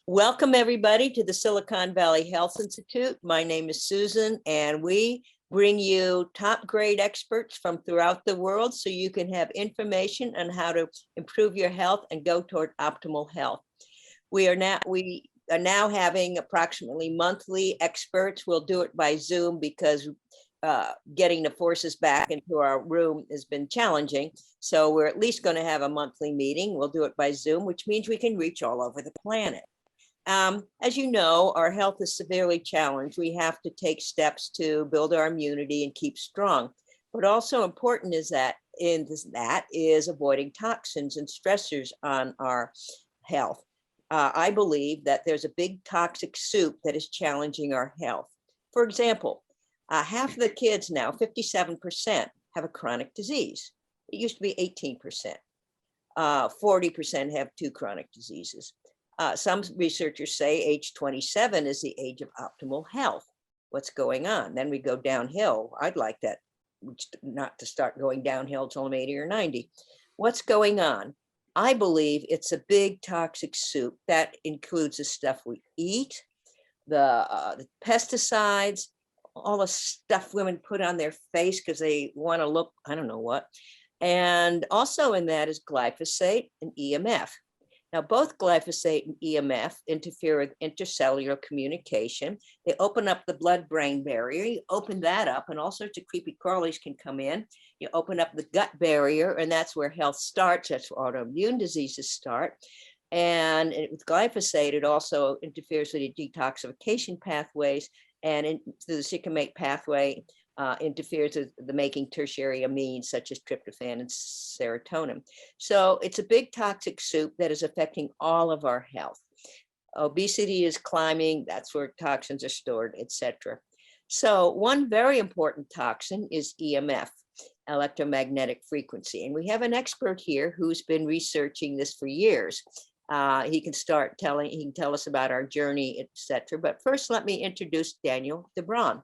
Welcome everybody to the Silicon Valley Health Institute. My name is Susan, and we bring you top grade experts from throughout the world so you can have information on how to improve your health and go toward optimal health. We are now having approximately monthly experts. We'll do it by Zoom because getting the forces back into our room has been challenging. So we're at least going to have a monthly meeting. We'll do it by Zoom, which means we can reach all over the planet. As you know, our health is severely challenged. We have to take steps to build our immunity and keep strong. But also important is that is avoiding toxins and stressors on our health. I believe that there's a big toxic soup that is challenging our health. For example, half of the kids now, 57%, have a chronic disease. It used to be 18%. 40% have 2 chronic diseases. Some researchers say age 27 is the age of optimal health. What's going on? Then we go downhill. I'd like that not to start going downhill till I'm 80 or 90. What's going on? I believe it's a big toxic soup that includes the stuff we eat, the pesticides, all the stuff women put on their face because they want to look, I don't know what. And also in that is glyphosate and EMF. Now, both glyphosate and EMF interfere with intercellular communication. They open up the blood-brain barrier. You open that up and all sorts of creepy crawlies can come in. You open up the gut barrier, and that's where health starts. That's where autoimmune diseases start. And with glyphosate, it also interferes with the detoxification pathways, and through the cyclamate pathway, interferes with the making tertiary amines such as tryptophan and serotonin. So it's a big toxic soup that is affecting all of our health. Obesity is climbing, that's where toxins are stored, etc. So one very important toxin is EMF, electromagnetic frequency. And we have an expert here who's been researching this for years. He can tell us about our journey, etc. But first, let me introduce Daniel DeBraun.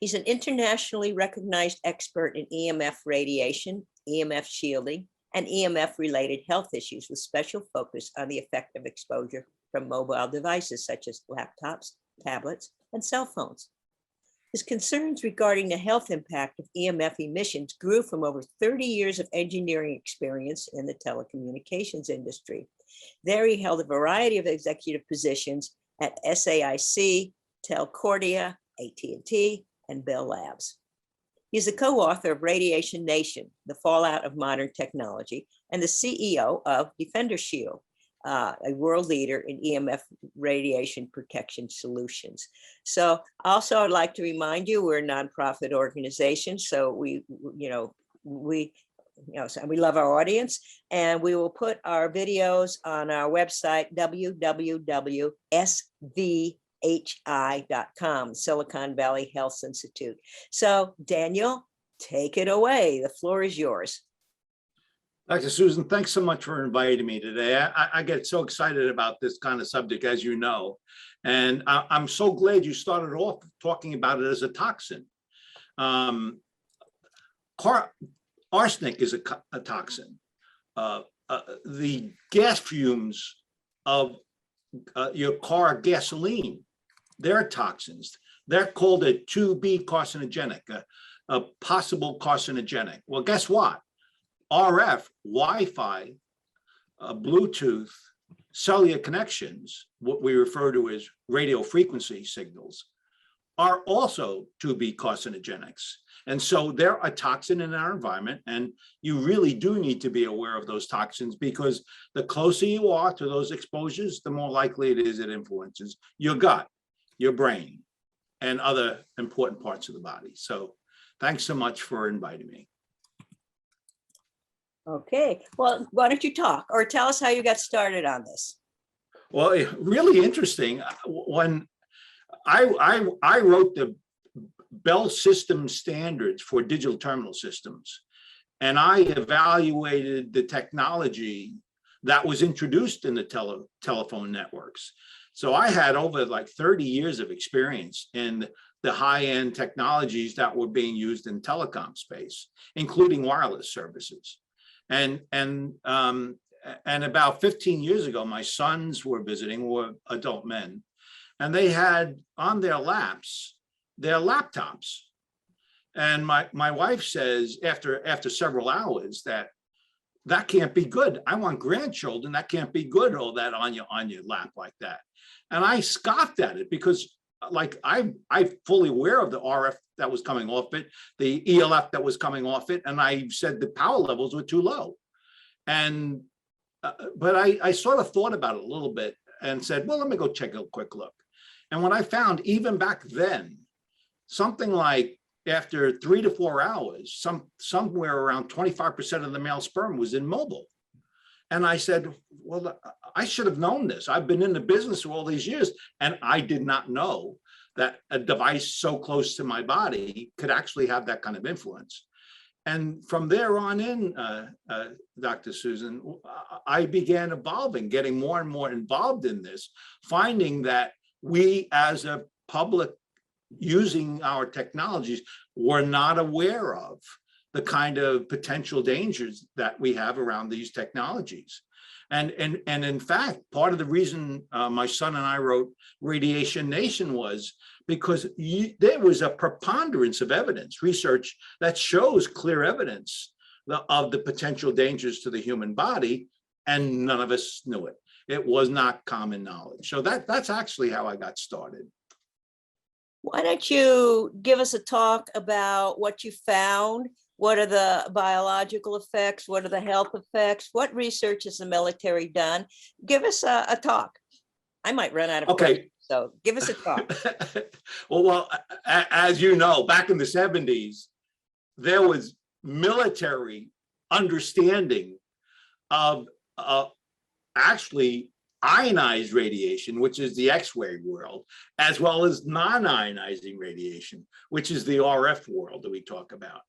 He's an internationally recognized expert in EMF radiation, EMF shielding, and EMF-related health issues with special focus on the effect of exposure from mobile devices such as laptops, tablets, and cell phones. His concerns regarding the health impact of EMF emissions grew from over 30 years of engineering experience in the telecommunications industry. There he held a variety of executive positions at SAIC, Telcordia, AT&T, and Bell Labs. He's a co-author of Radiation Nation, The Fallout of Modern Technology, and the CEO of DeFenderShield, a world leader in EMF radiation protection solutions. So also I'd like to remind you, we're a nonprofit organization, so we love our audience, and we will put our videos on our website, www.svhi.com, Silicon Valley Health Institute. So Daniel, take it away. The floor is yours. Dr. Susan, thanks so much for inviting me today. I get so excited about this kind of subject, as you know, and I'm so glad you started off talking about it as a toxin. Arsenic is a toxin. The gas fumes of your car gasoline, they're toxins. They're called a 2B carcinogenic, a possible carcinogenic. Well, guess what? RF, Wi-Fi, Bluetooth, cellular connections, what we refer to as radio frequency signals, are also 2B carcinogenics. And so they're a toxin in our environment, and you really do need to be aware of those toxins, because the closer you are to those exposures, the more likely it is it influences your gut, your brain, and other important parts of the body. So thanks so much for inviting me. Okay, well, why don't you talk or tell us how you got started on this? Well, really interesting. When I wrote the Bell system standards for digital terminal systems, and I evaluated the technology that was introduced in the telephone networks. So I had over like 30 years of experience in the high-end technologies that were being used in telecom space, including wireless services. And And about 15 years ago, my sons were visiting, were adult men, and they had on their laps their laptops. And my wife says after several hours that can't be good. I want grandchildren. That can't be good, all that on your lap like that. And I scoffed at it because like I'm fully aware of the RF that was coming off it, the ELF that was coming off it. And I said the power levels were too low. And, but I sort of thought about it a little bit and said, well, let me go take a quick look. And what I found even back then, something like after 3 to 4 hours, somewhere around 25% of the male sperm was immobile. And I said, well, I should have known this. I've been in the business for all these years, and I did not know that a device so close to my body could actually have that kind of influence. And from there on in, Dr. Susan, I began evolving, getting more and more involved in this, finding that we as a public using our technologies were not aware of the kind of potential dangers that we have around these technologies. And in fact, part of the reason my son and I wrote Radiation Nation was because there was a preponderance of evidence, research that shows clear evidence of the potential dangers to the human body, and none of us knew it. It was not common knowledge. So that's actually how I got started. Why don't you give us a talk about what you found? What are the biological effects? What are the health effects? What research has the military done? Give us a talk. I might run out of questions, so give us a talk. Well, as you know, back in the 70s, there was military understanding of actually ionized radiation, which is the X-ray world, as well as non-ionizing radiation, which is the RF world that we talk about.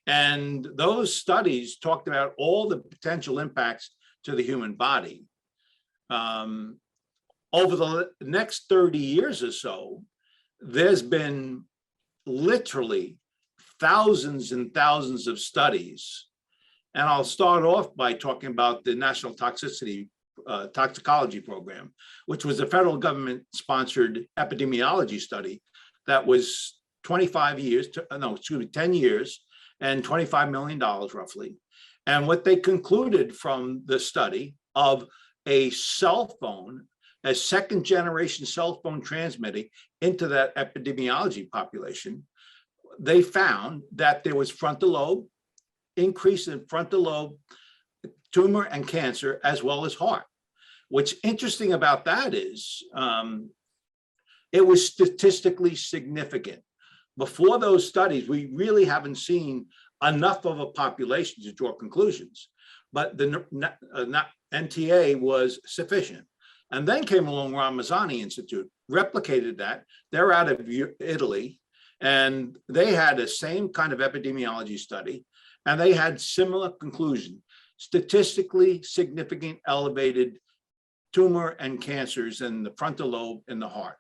And those studies talked about all the potential impacts to the human body. Over the next 30 years or so, there's been literally thousands and thousands of studies. And I'll start off by talking about the National Toxicology Program, which was a federal government sponsored epidemiology study that was 10 years and $25 million roughly. And what they concluded from the study of a cell phone, a second generation cell phone transmitting into that epidemiology population, they found that there was frontal lobe, increase in frontal lobe tumor and cancer, as well as heart. What's interesting about that is it was statistically significant. Before those studies, we really haven't seen enough of a population to draw conclusions, but the NTA was sufficient. And then came along Ramazzani Institute, replicated that. They're out of Italy, and they had the same kind of epidemiology study, and they had similar conclusion, statistically significant elevated tumor and cancers in the frontal lobe in the heart.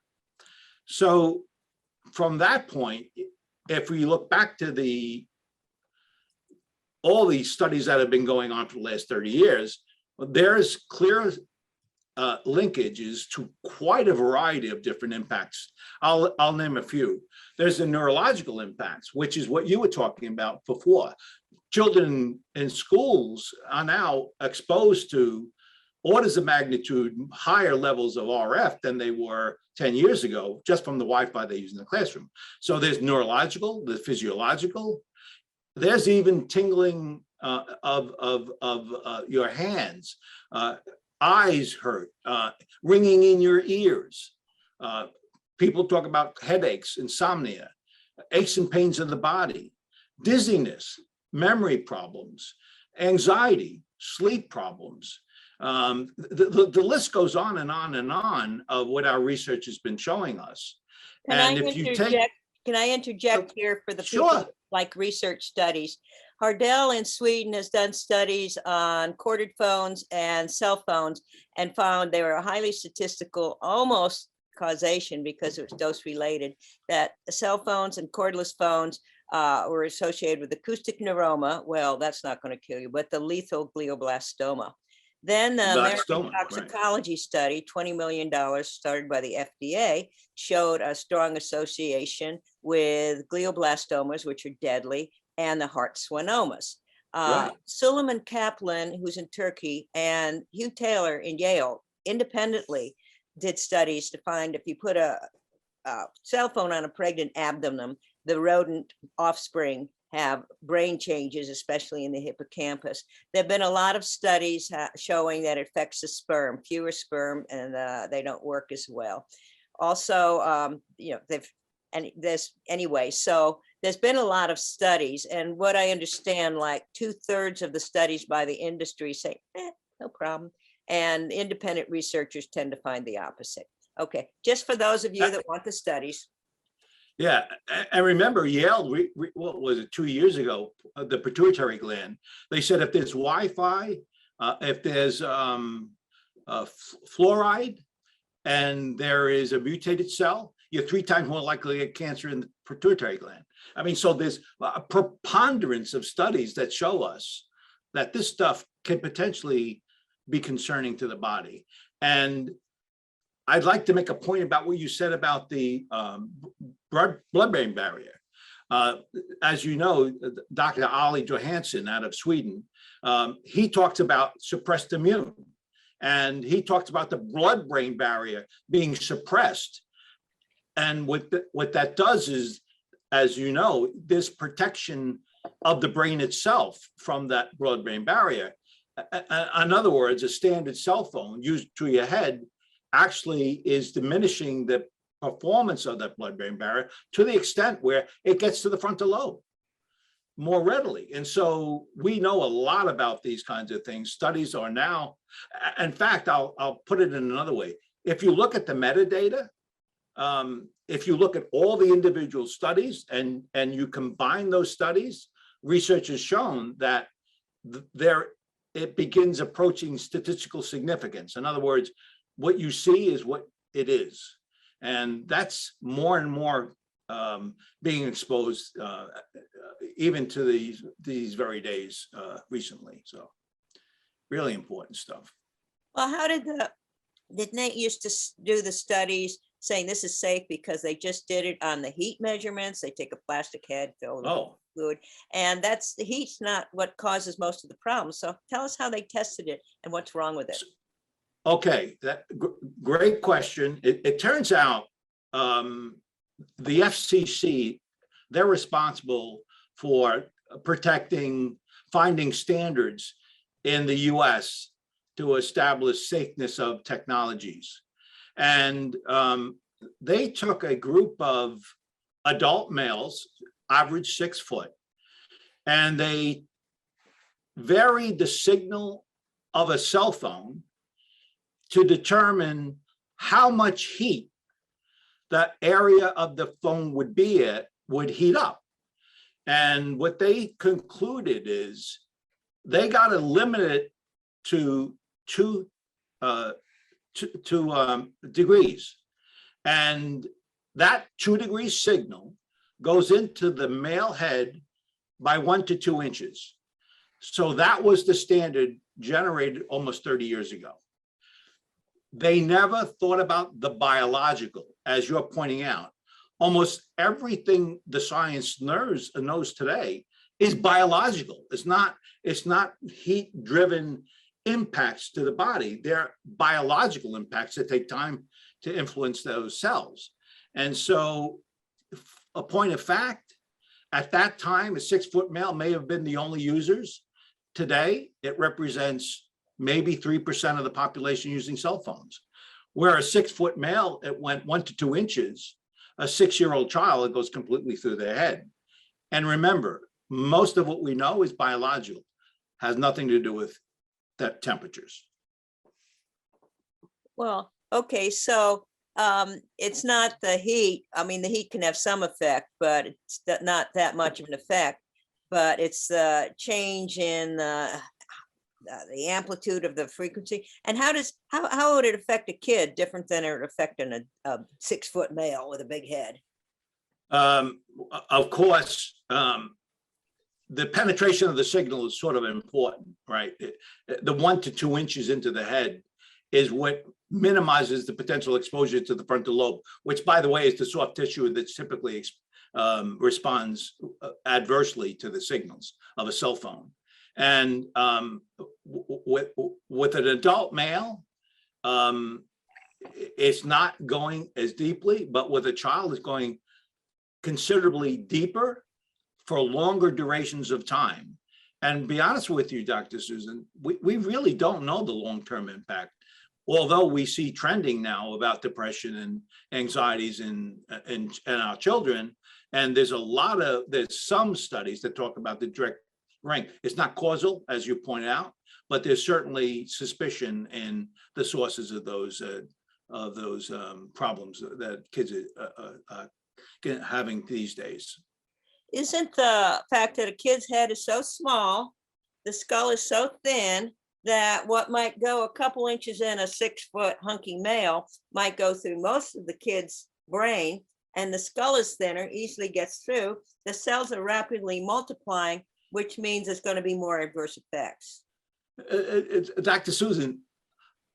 So from that point, if we look back to all these studies that have been going on for the last 30 years, there's clear linkages to quite a variety of different impacts. I'll name a few. There's the neurological impacts, which is what you were talking about before. Children in schools are now exposed to orders of magnitude higher levels of RF than they were 10 years ago, just from the Wi-Fi they use in the classroom. So there's neurological, the physiological. There's even tingling of your hands, eyes hurt, ringing in your ears. People talk about headaches, insomnia, aches and pains of the body, dizziness, memory problems, anxiety, sleep problems. The list goes on and on and on of what our research has been showing us. Can I interject here for the people Sure. who like research studies? Hardell in Sweden has done studies on corded phones and cell phones and found they were highly statistical, almost causation because it was dose related, that cell phones and cordless phones were associated with acoustic neuroma. Well, that's not going to kill you, but the lethal glioblastoma. Then the American Blackstone, right. toxicology study, $20 million started by the FDA, showed a strong association with glioblastomas, which are deadly, and the heart schwannomas. Right. Suleiman Kaplan, who's in Turkey, and Hugh Taylor in Yale independently did studies to find if you put a cell phone on a pregnant abdomen, the rodent offspring have brain changes, especially in the hippocampus. There have been a lot of studies showing that it affects the sperm, fewer sperm, and they don't work as well. Also, so there's been a lot of studies, and what I understand, like 2/3 of the studies by the industry say, no problem. And independent researchers tend to find the opposite. Okay, just for those of you that want the studies. Yeah, and remember Yale, what was it, 2 years ago, the pituitary gland, they said if there's Wi-Fi, if there's fluoride, and there is a mutated cell, you're 3 times more likely to get cancer in the pituitary gland. I mean, so there's a preponderance of studies that show us that this stuff can potentially be concerning to the body. And I'd like to make a point about what you said about the blood-brain barrier. As you know, Dr. Ali Johansson out of Sweden, he talks about suppressed immune, and he talks about the blood-brain barrier being suppressed. And what that does is, as you know, this protection of the brain itself from that blood-brain barrier. In other words, a standard cell phone used to your head actually is diminishing the performance of that blood-brain barrier to the extent where it gets to the frontal lobe more readily. And so we know a lot about these kinds of things. Studies are now, in fact, I'll put it in another way. If you look at the metadata, if you look at all the individual studies and you combine those studies, research has shown that it begins approaching statistical significance. In other words, what you see is what it is. And that's more and more being exposed even to these very days recently. So really important stuff. Well, how did Nate used to do the studies saying this is safe because they just did it on the heat measurements? They take a plastic head, fill it with fluid, and that's the heat's not what causes most of the problems. So tell us how they tested it and what's wrong with it. Okay, great question. It turns out the FCC, they're responsible for finding standards in the US to establish safeness of technologies. And they took a group of adult males, average 6 foot, and they varied the signal of a cell phone to determine how much heat the area of the phone would heat up. And what they concluded is they got to limit it to 2 degrees. And that 2 degree signal goes into the male head by 1 to 2 inches. So that was the standard generated almost 30 years ago. They never thought about the biological, as you're pointing out. Almost everything the science knows today is biological. It's not heat-driven impacts to the body. They're biological impacts that take time to influence those cells. And so, a point of fact, at that time, a 6 foot male may have been the only users. Today, it represents maybe 3% of the population using cell phones. Where a 6 foot male, it went 1 to 2 inches. A 6-year-old child, it goes completely through their head. And remember, most of what we know is biological, has nothing to do with that temperatures. Well, okay, so it's not the heat. I mean, the heat can have some effect, but it's not that much of an effect. But it's the change in the amplitude of the frequency. And how would it affect a kid different than it would affect a 6 foot male with a big head? Of course, the penetration of the signal is sort of important, right? The 1 to 2 inches into the head is what minimizes the potential exposure to the frontal lobe, which, by the way, is the soft tissue that typically responds adversely to the signals of a cell phone. And with an adult male, it's not going as deeply, but with a child, it's going considerably deeper for longer durations of time. And be honest with you, Dr. Susan, we really don't know the long-term impact, although we see trending now about depression and anxieties in our children. And there's some studies that talk about the direct link. It's not causal, as you pointed out, but there's certainly suspicion in the sources of those problems that kids are having these days. Isn't the fact that a kid's head is so small, the skull is so thin, that what might go a couple inches in a 6-foot hunky male might go through most of the kid's brain, and the skull is thinner, easily gets through. The cells are rapidly multiplying, which means there's going to be more adverse effects. Dr. Susan,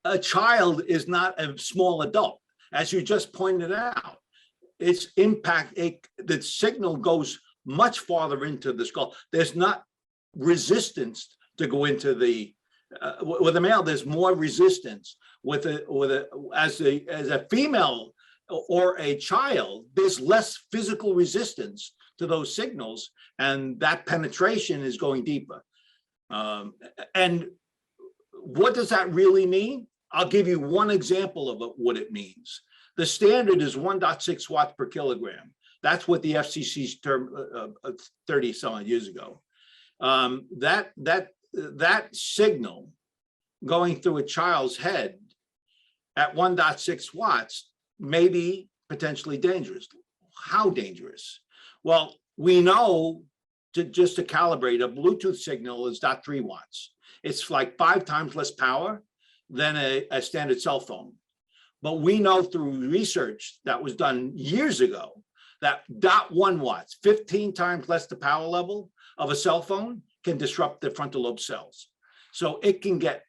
a child is not a small adult, as you just pointed out. Its impact, the signal goes much farther into the skull. There's not resistance to go into the with a male. There's more resistance as a female or a child. There's less physical resistance to those signals, and that penetration is going deeper. And what does that really mean? I'll give you one example of what it means. The standard is 1.6 watts per kilogram. That's what the FCC's term 30-some years ago. That signal going through a child's head at 1.6 watts may be potentially dangerous. How dangerous? Well, we know just to calibrate, a Bluetooth signal is 0.3 watts. It's like 5 times less power than a standard cell phone. But we know through research that was done years ago that 0.1 watts, 15 times less the power level of a cell phone, can disrupt the frontal lobe cells. So it can get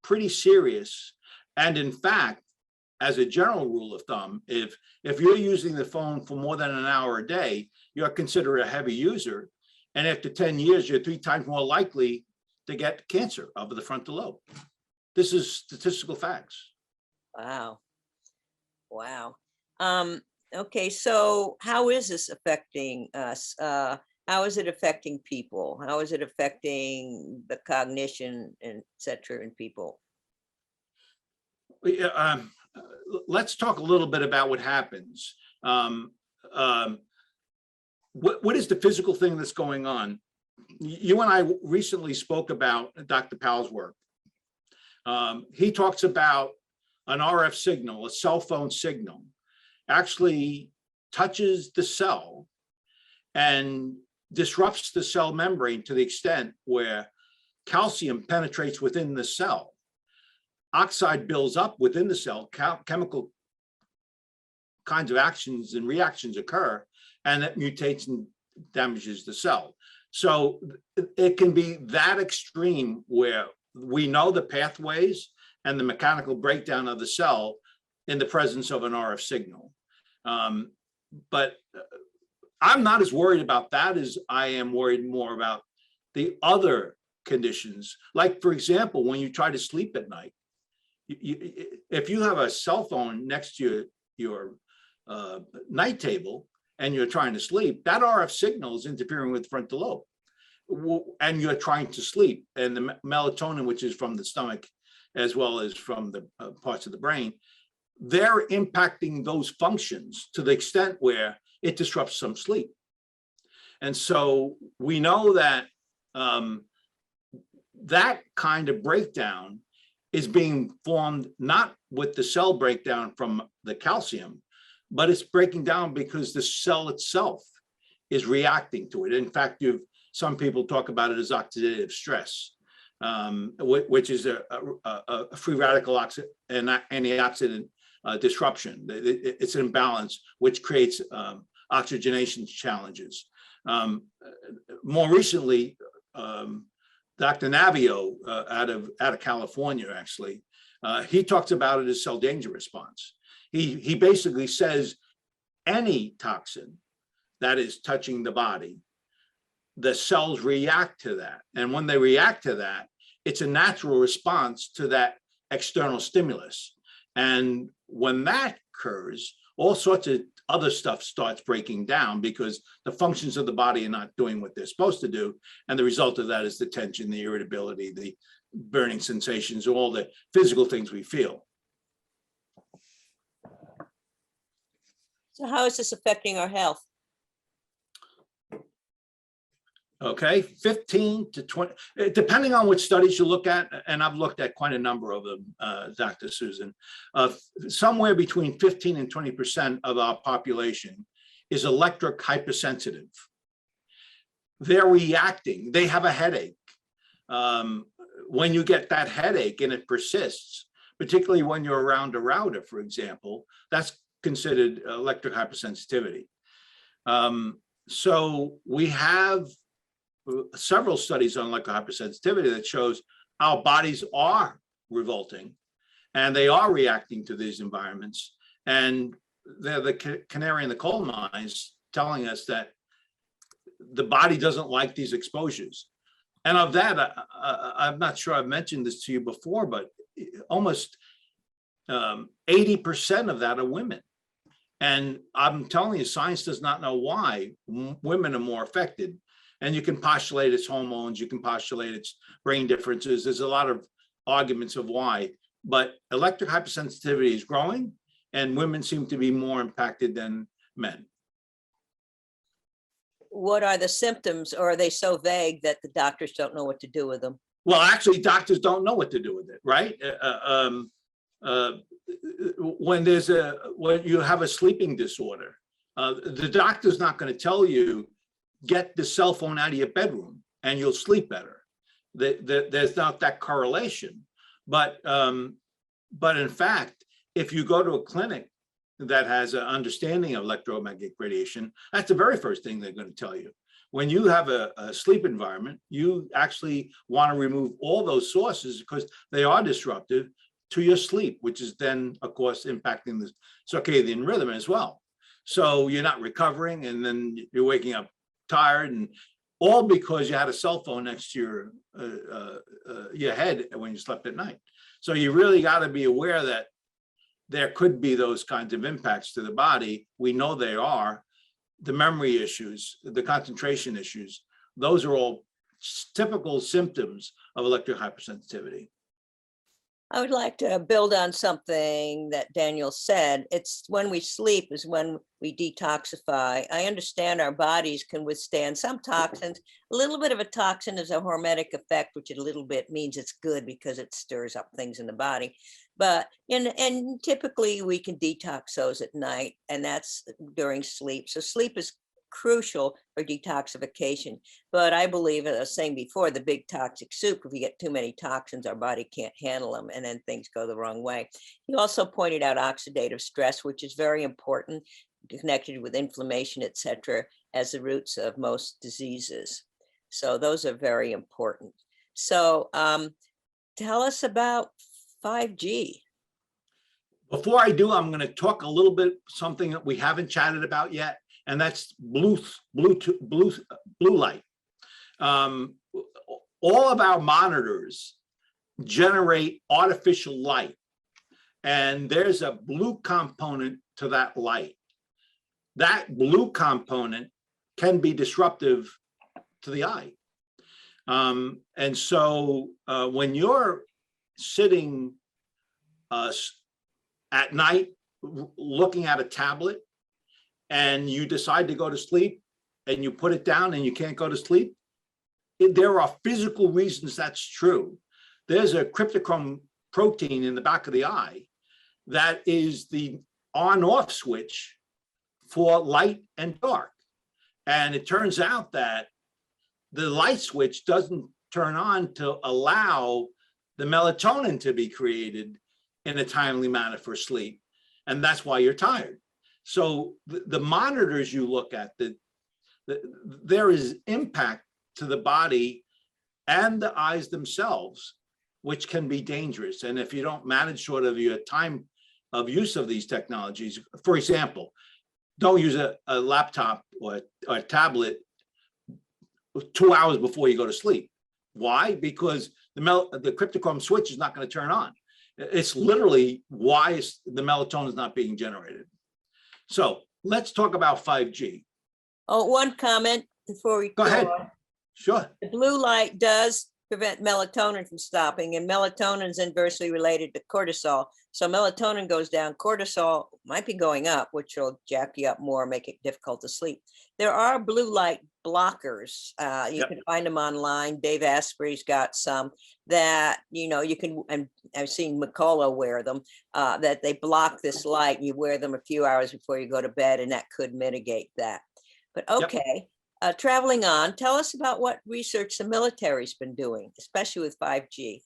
pretty serious. And in fact, as a general rule of thumb, if you're using the phone for more than an hour a day, you're considered a heavy user. And after 10 years, you're 3 times more likely to get cancer of the frontal lobe. This is statistical facts. Wow. Wow. Okay, so how is this affecting us? How is it affecting people? How is it affecting the cognition, and et cetera, in people? Let's talk a little bit about what happens. What is the physical thing that's going on? You and I recently spoke about Dr. Powell's work. He talks about an RF signal, a cell phone signal, actually touches the cell and disrupts the cell membrane to the extent where calcium penetrates within the cell. Oxide builds up within the cell, chemical kinds of actions and reactions occur, and it mutates and damages the cell. So it can be that extreme where we know the pathways and the mechanical breakdown of the cell in the presence of an RF signal. But I'm not as worried about that as I am worried more about the other conditions. Like, for example, when you try to sleep at night, if you have a cell phone next to your night table and you're trying to sleep, that RF signal is interfering with the frontal lobe, and you're trying to sleep. And the melatonin, which is from the stomach, as well as from the parts of the brain, they're impacting those functions to the extent where it disrupts some sleep. And so we know that that kind of breakdown is being formed not with the cell breakdown from the calcium, but it's breaking down because the cell itself is reacting to it. In fact, some people talk about it as oxidative stress, which is a free radical and antioxidant disruption. It's an imbalance which creates oxygenation challenges. More recently, Dr. Navio out of California, actually, he talks about it as cell danger response. He basically says any toxin that is touching the body, the cells react to that. And when they react to that, it's a natural response to that external stimulus. And when that occurs, all sorts of other stuff starts breaking down because the functions of the body are not doing what they're supposed to do. And the result of that is the tension, the irritability, the burning sensations, all the physical things we feel. So how is this affecting our health? Okay, 15 to 20, depending on which studies you look at, and I've looked at quite a number of them, Dr. Susan, somewhere between 15 and 20% of our population is electric hypersensitive. They're reacting, they have a headache. When you get that headache and it persists, particularly when you're around a router, for example, that's considered electric hypersensitivity. So we have several studies on electric hypersensitivity that shows our bodies are revolting and they are reacting to these environments. And they're the canary in the coal mines telling us that the body doesn't like these exposures. And of that, I'm not sure I've mentioned this to you before, but almost 80% of that are women. And I'm telling you, science does not know why women are more affected. And you can postulate it's hormones, you can postulate it's brain differences. There's a lot of arguments of why, but electric hypersensitivity is growing and women seem to be more impacted than men. What are the symptoms, or are they so vague that the doctors don't know what to do with them? Well, actually, doctors don't know what to do with it, right? When you have a sleeping disorder, the doctor's not going to tell you, get the cell phone out of your bedroom and you'll sleep better. There's not that correlation. But in fact, if you go to a clinic that has an understanding of electromagnetic radiation, that's the very first thing they're going to tell you. When you have a sleep environment, you actually want to remove all those sources because they are disruptive to your sleep, which is then, of course, impacting the circadian rhythm as well. So you're not recovering and then you're waking up tired, and all because you had a cell phone next to your head when you slept at night. So you really got to be aware that there could be those kinds of impacts to the body. We know they are. The memory issues, the concentration issues, those are all typical symptoms of electric hypersensitivity. I would like to build on something that Daniel said. It's when we sleep is when we detoxify. I understand our bodies can withstand some toxins. A little bit of a toxin is a hormetic effect, which a little bit means it's good because it stirs up things in the body. But and typically we can detox those at night, and that's during sleep. So sleep is crucial for detoxification. But I believe, as I was saying before, the big toxic soup, if we get too many toxins, our body can't handle them, and then things go the wrong way. He also pointed out oxidative stress, which is very important, connected with inflammation, etc., as the roots of most diseases. So those are very important. So tell us about 5G. Before I do, I'm going to talk a little bit something that we haven't chatted about yet, and that's blue light. All of our monitors generate artificial light, and there's a blue component to that light. That blue component can be disruptive to the eye. And so when you're sitting at night looking at a tablet and you decide to go to sleep and you put it down and you can't go to sleep, there are physical reasons that's true. There's a cryptochrome protein in the back of the eye that is the on-off switch for light and dark. And it turns out that the light switch doesn't turn on to allow the melatonin to be created in a timely manner for sleep. And that's why you're tired. So the monitors you look at, the there is impact to the body and the eyes themselves, which can be dangerous. And if you don't manage sort of your time of use of these technologies, for example, don't use a laptop or a tablet 2 hours before you go to sleep. Why? Because the cryptochrome switch is not going to turn on. It's literally why the melatonin is not being generated. So let's talk about 5G. Oh, one comment before we Go ahead. on. Sure. The blue light does prevent melatonin from stopping, and melatonin is inversely related to cortisol. So melatonin goes down, cortisol might be going up, which will jack you up more, make it difficult to sleep. There are blue light blockers. You can find them online. Dave Asprey's got some that, you can, and I've seen McCullough wear them, that they block this light and you wear them a few hours before you go to bed, and that could mitigate that. But okay. Traveling on, tell us about what research the military's been doing, especially with 5G.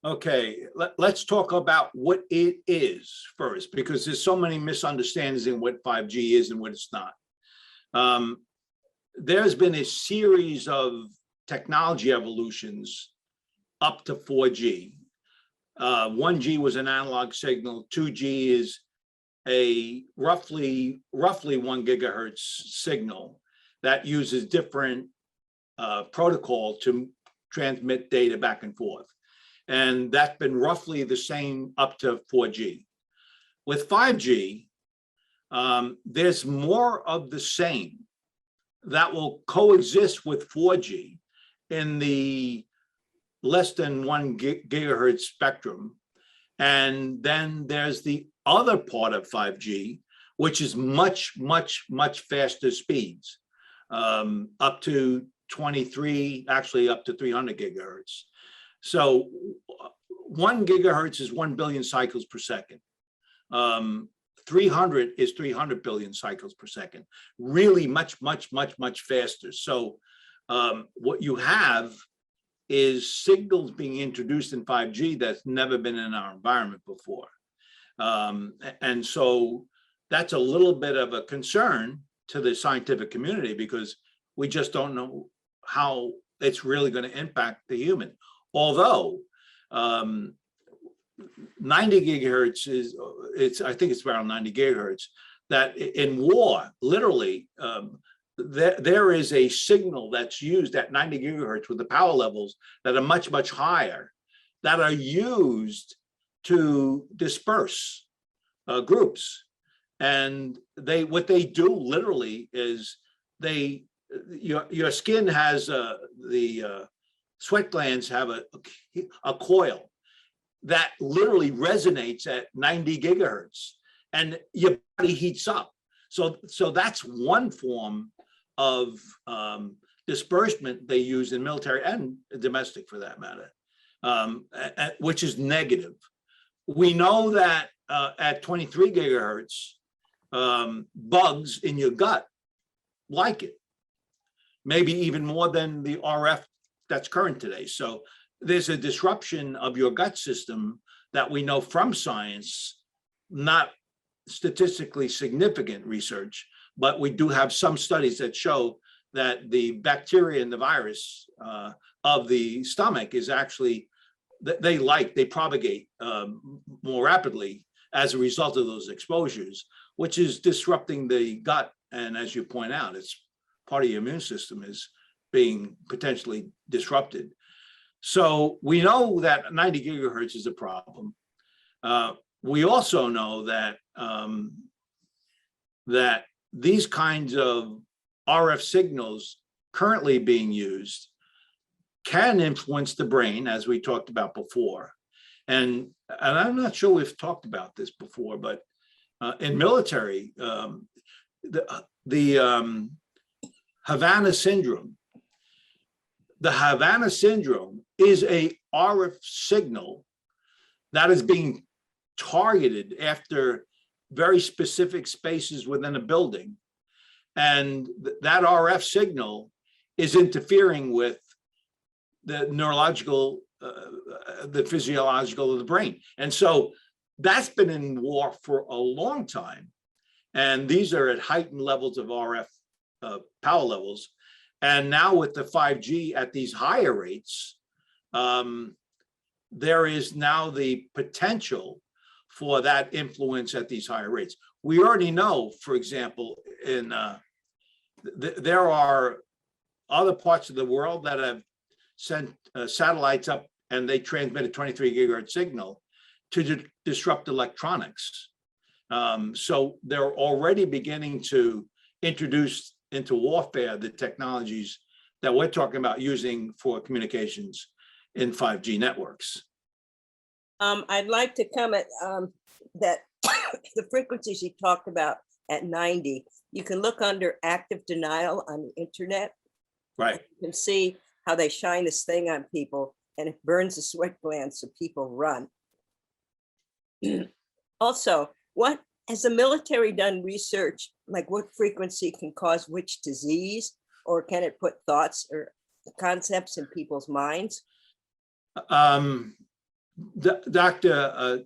Okay, let's talk about what it is first, because there's so many misunderstandings in what 5G is and what it's not. There's been a series of technology evolutions up to 4G. 1G was an analog signal, 2G is a roughly 1 gigahertz signal that uses different protocol to transmit data back and forth. And that's been roughly the same up to 4G. With 5G, there's more of the same that will coexist with 4G in the less than 1 gigahertz spectrum. And then there's the other part of 5G, which is much, much, much faster speeds, up to 23, actually up to 300 gigahertz. So 1 gigahertz is 1 billion cycles per second. 300 is 300 billion cycles per second. Really much, much, much, much faster. So what you have is signals being introduced in 5G that's never been in our environment before. And so that's a little bit of a concern to the scientific community, because we just don't know how it's really going to impact the human. Although 90 gigahertz is, I think it's around 90 gigahertz, that in war, literally, there is a signal that's used at 90 gigahertz with the power levels that are much, much higher, that are used to disperse groups. And what they do literally is your skin has the sweat glands have a coil that literally resonates at 90 gigahertz, and your body heats up. So that's one form of disbursement they use in military and domestic, for that matter, which is negative. We know that at 23 gigahertz, bugs in your gut like it, maybe even more than the RF that's current today. So there's a disruption of your gut system that we know from science, not statistically significant research, but we do have some studies that show that the bacteria and the virus of the stomach is actually, they propagate more rapidly as a result of those exposures, which is disrupting the gut. And as you point out, it's part of your immune system is being potentially disrupted. So we know that 90 gigahertz is a problem. We also know that that these kinds of RF signals currently being used can influence the brain, as we talked about before. And I'm not sure we've talked about this before, but in military, the Havana Syndrome. The Havana Syndrome is a RF signal that is being targeted after very specific spaces within a building. And that RF signal is interfering with the neurological, the physiological of the brain. And so that's been in war for a long time. And these are at heightened levels of RF power levels. And now with the 5G at these higher rates, there is now the potential for that influence at these higher rates. We already know, for example, there are other parts of the world that have sent satellites up and they transmit a 23 gigahertz signal to disrupt electronics. So they're already beginning to introduce into warfare the technologies that we're talking about using for communications in 5G networks. I'd like to comment that the frequencies you talked about at 90, you can look under active denial on the internet. Right. You can see how they shine this thing on people and it burns the sweat glands so people run. Also, what has the military done research, like what frequency can cause which disease, or can it put thoughts or concepts in people's minds? Dr.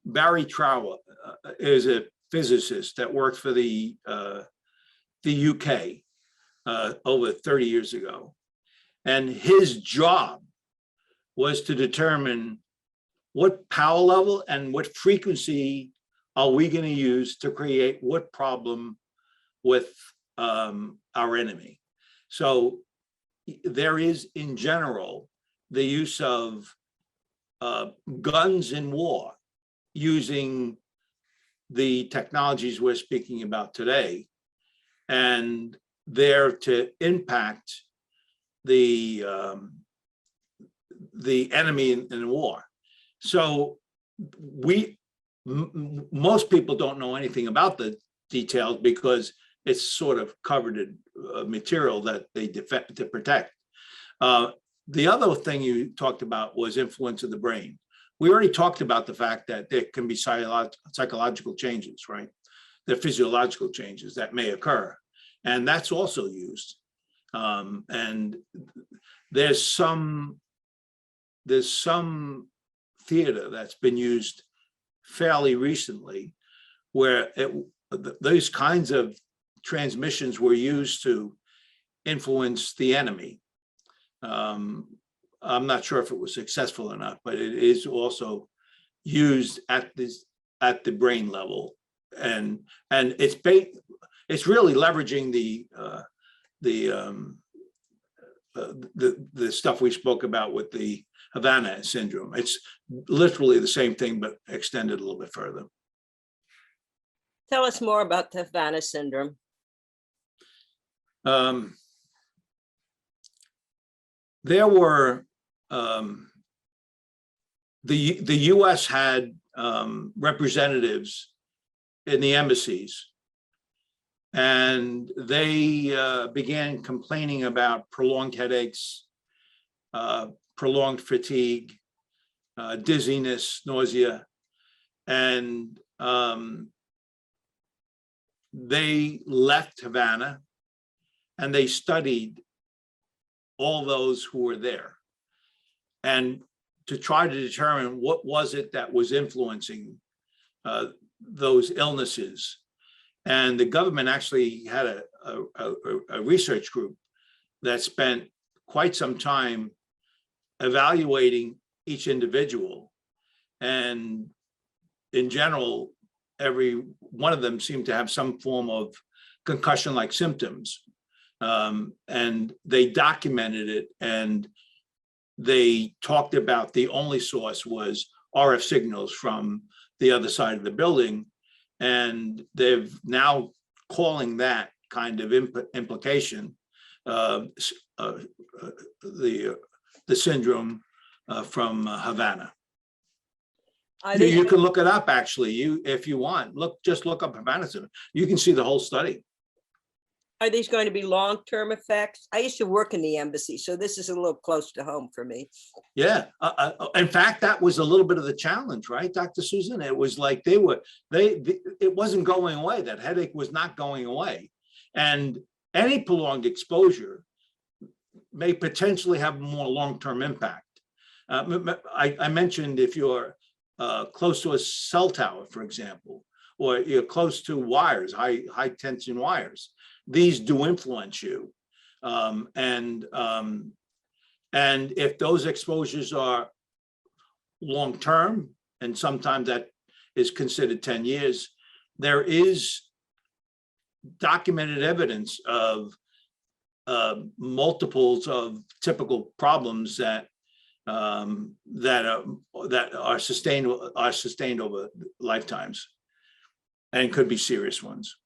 Barry Trower is a physicist that worked for the UK over 30 years ago. And his job was to determine what power level and what frequency are we going to use to create what problem with our enemy. So there is, in general, the use of guns in war using the technologies we're speaking about today, and there to impact the enemy in war. So most people don't know anything about the details because it's sort of covered in material that they defend to protect. The other thing you talked about was influence of the brain. We already talked about the fact that there can be psychological changes, right? There are physiological changes that may occur, and that's also used. And there's some theater that's been used fairly recently where those kinds of transmissions were used to influence the enemy. I'm not sure if it was successful or not, but it is also used at the brain level, and it's really leveraging the stuff we spoke about with the Havana Syndrome. It's literally the same thing, but extended a little bit further. Tell us more about the Havana Syndrome. There were the U.S. had representatives in the embassies, and they began complaining about prolonged headaches, prolonged fatigue, dizziness, nausea, and they left Havana and they studied all those who were there, and to try to determine what was it that was influencing those illnesses. And the government actually had a research group that spent quite some time evaluating each individual. And in general, every one of them seemed to have some form of concussion-like symptoms. And they documented it, and they talked about the only source was RF signals from the other side of the building. And they've now calling that kind of implication the syndrome from Havana. You can look it up, actually, if you want. Just look up Havana Syndrome. You can see the whole study. Are these going to be long-term effects? I used to work in the embassy, so this is a little close to home for me. Yeah. In fact, that was a little bit of the challenge, right, Dr. Susan? It was like it wasn't going away. That headache was not going away. And any prolonged exposure may potentially have more long-term impact. I mentioned if you're close to a cell tower, for example, or you're close to wires, high tension wires, these do influence you. And if those exposures are long-term, and sometimes that is considered 10 years, there is documented evidence of multiples of typical problems that are sustained over lifetimes, and could be serious ones.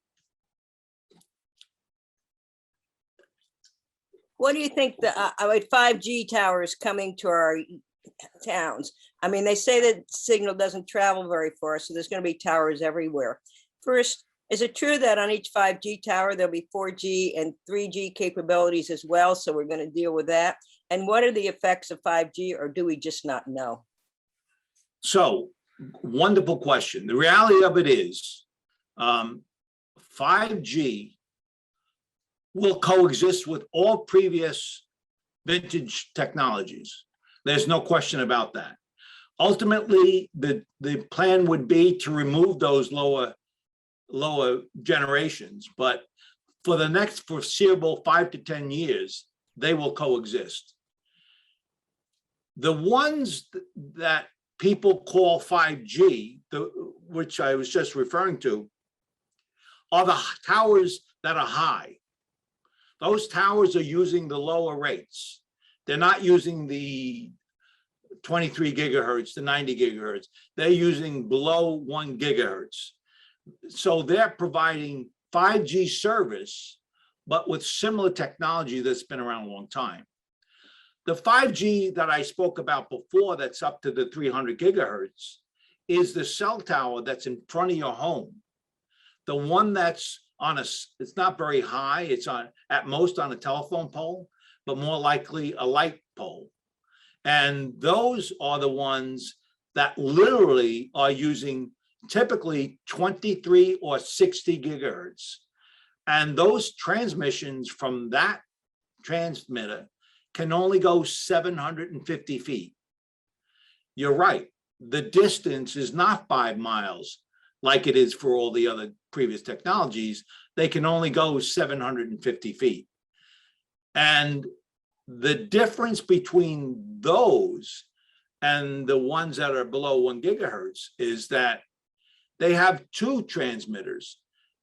What do you think the 5G towers coming to our towns? I mean, they say that signal doesn't travel very far, so there's going to be towers everywhere. First, is it true that on each 5G tower, there'll be 4G and 3G capabilities as well? So we're going to deal with that. And what are the effects of 5G, or do we just not know? So, wonderful question. The reality of it is 5G will coexist with all previous vintage technologies. There's no question about that. Ultimately, the plan would be to remove those lower generations, but for the next foreseeable 5 to 10 years, they will coexist. The ones that people call 5G, which I was just referring to, are the towers that are high. Those towers are using the lower rates. They're not using the 23 gigahertz to 90 gigahertz. They're using below 1 gigahertz. So they're providing 5G service, but with similar technology that's been around a long time. The 5G that I spoke about before, that's up to the 300 gigahertz, is the cell tower that's in front of your home. The one that's it's not very high, it's at most on a telephone pole, but more likely a light pole. And those are the ones that literally are using typically 23 or 60 gigahertz. And those transmissions from that transmitter can only go 750 feet. You're right, the distance is not 5 miles like it is for all the other previous technologies. They can only go 750 feet. And the difference between those and the ones that are below 1 gigahertz is that they have 2 transmitters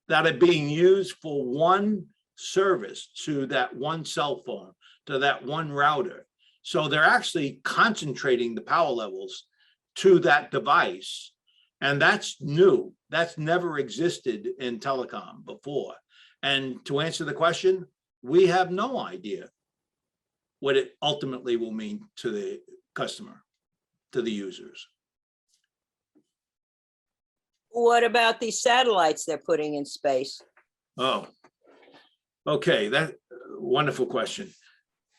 that are being used for one service to that one cell phone, to that one router. So they're actually concentrating the power levels to that device. And that's new. That's never existed in telecom before. And to answer the question, we have no idea what it ultimately will mean to the customer, to the users. What about these satellites they're putting in space? Oh, okay, that wonderful question.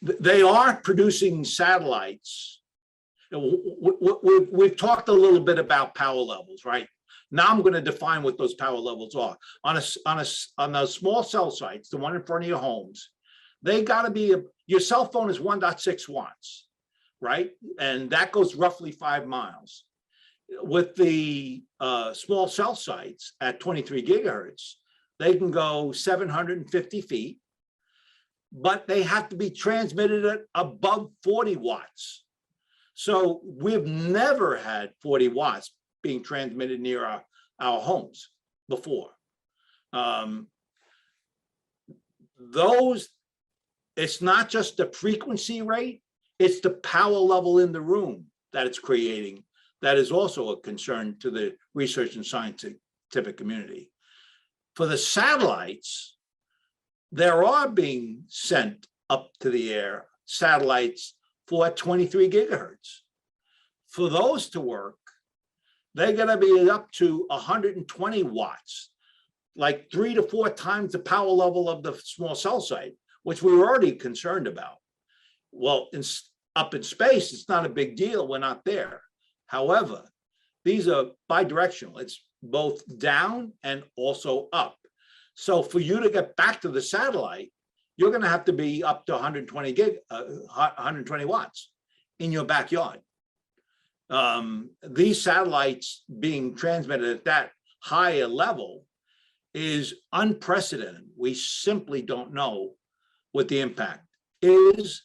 They are producing satellites. We've talked a little bit about power levels, right? Now I'm going to define what those power levels are. On those small cell sites, the one in front of your homes, they got to be, your cell phone is 1.6 watts, right? And that goes roughly 5 miles. With the small cell sites at 23 gigahertz, they can go 750 feet, but they have to be transmitted at above 40 watts. So we've never had 40 watts being transmitted near our homes before. It's not just the frequency rate, it's the power level in the room that it's creating that is also a concern to the research and scientific community. For the satellites, there are being sent up to the air satellites for 23 gigahertz. For those to work, they're going to be up to 120 watts, like 3 to 4 times the power level of the small cell site, which we were already concerned about. Well, up in space, it's not a big deal. We're not there. However, these are bidirectional. It's both down and also up. So for you to get back to the satellite, you're going to have to be up to 120 watts in your backyard. These satellites being transmitted at that higher level is unprecedented. We simply don't know what the impact is,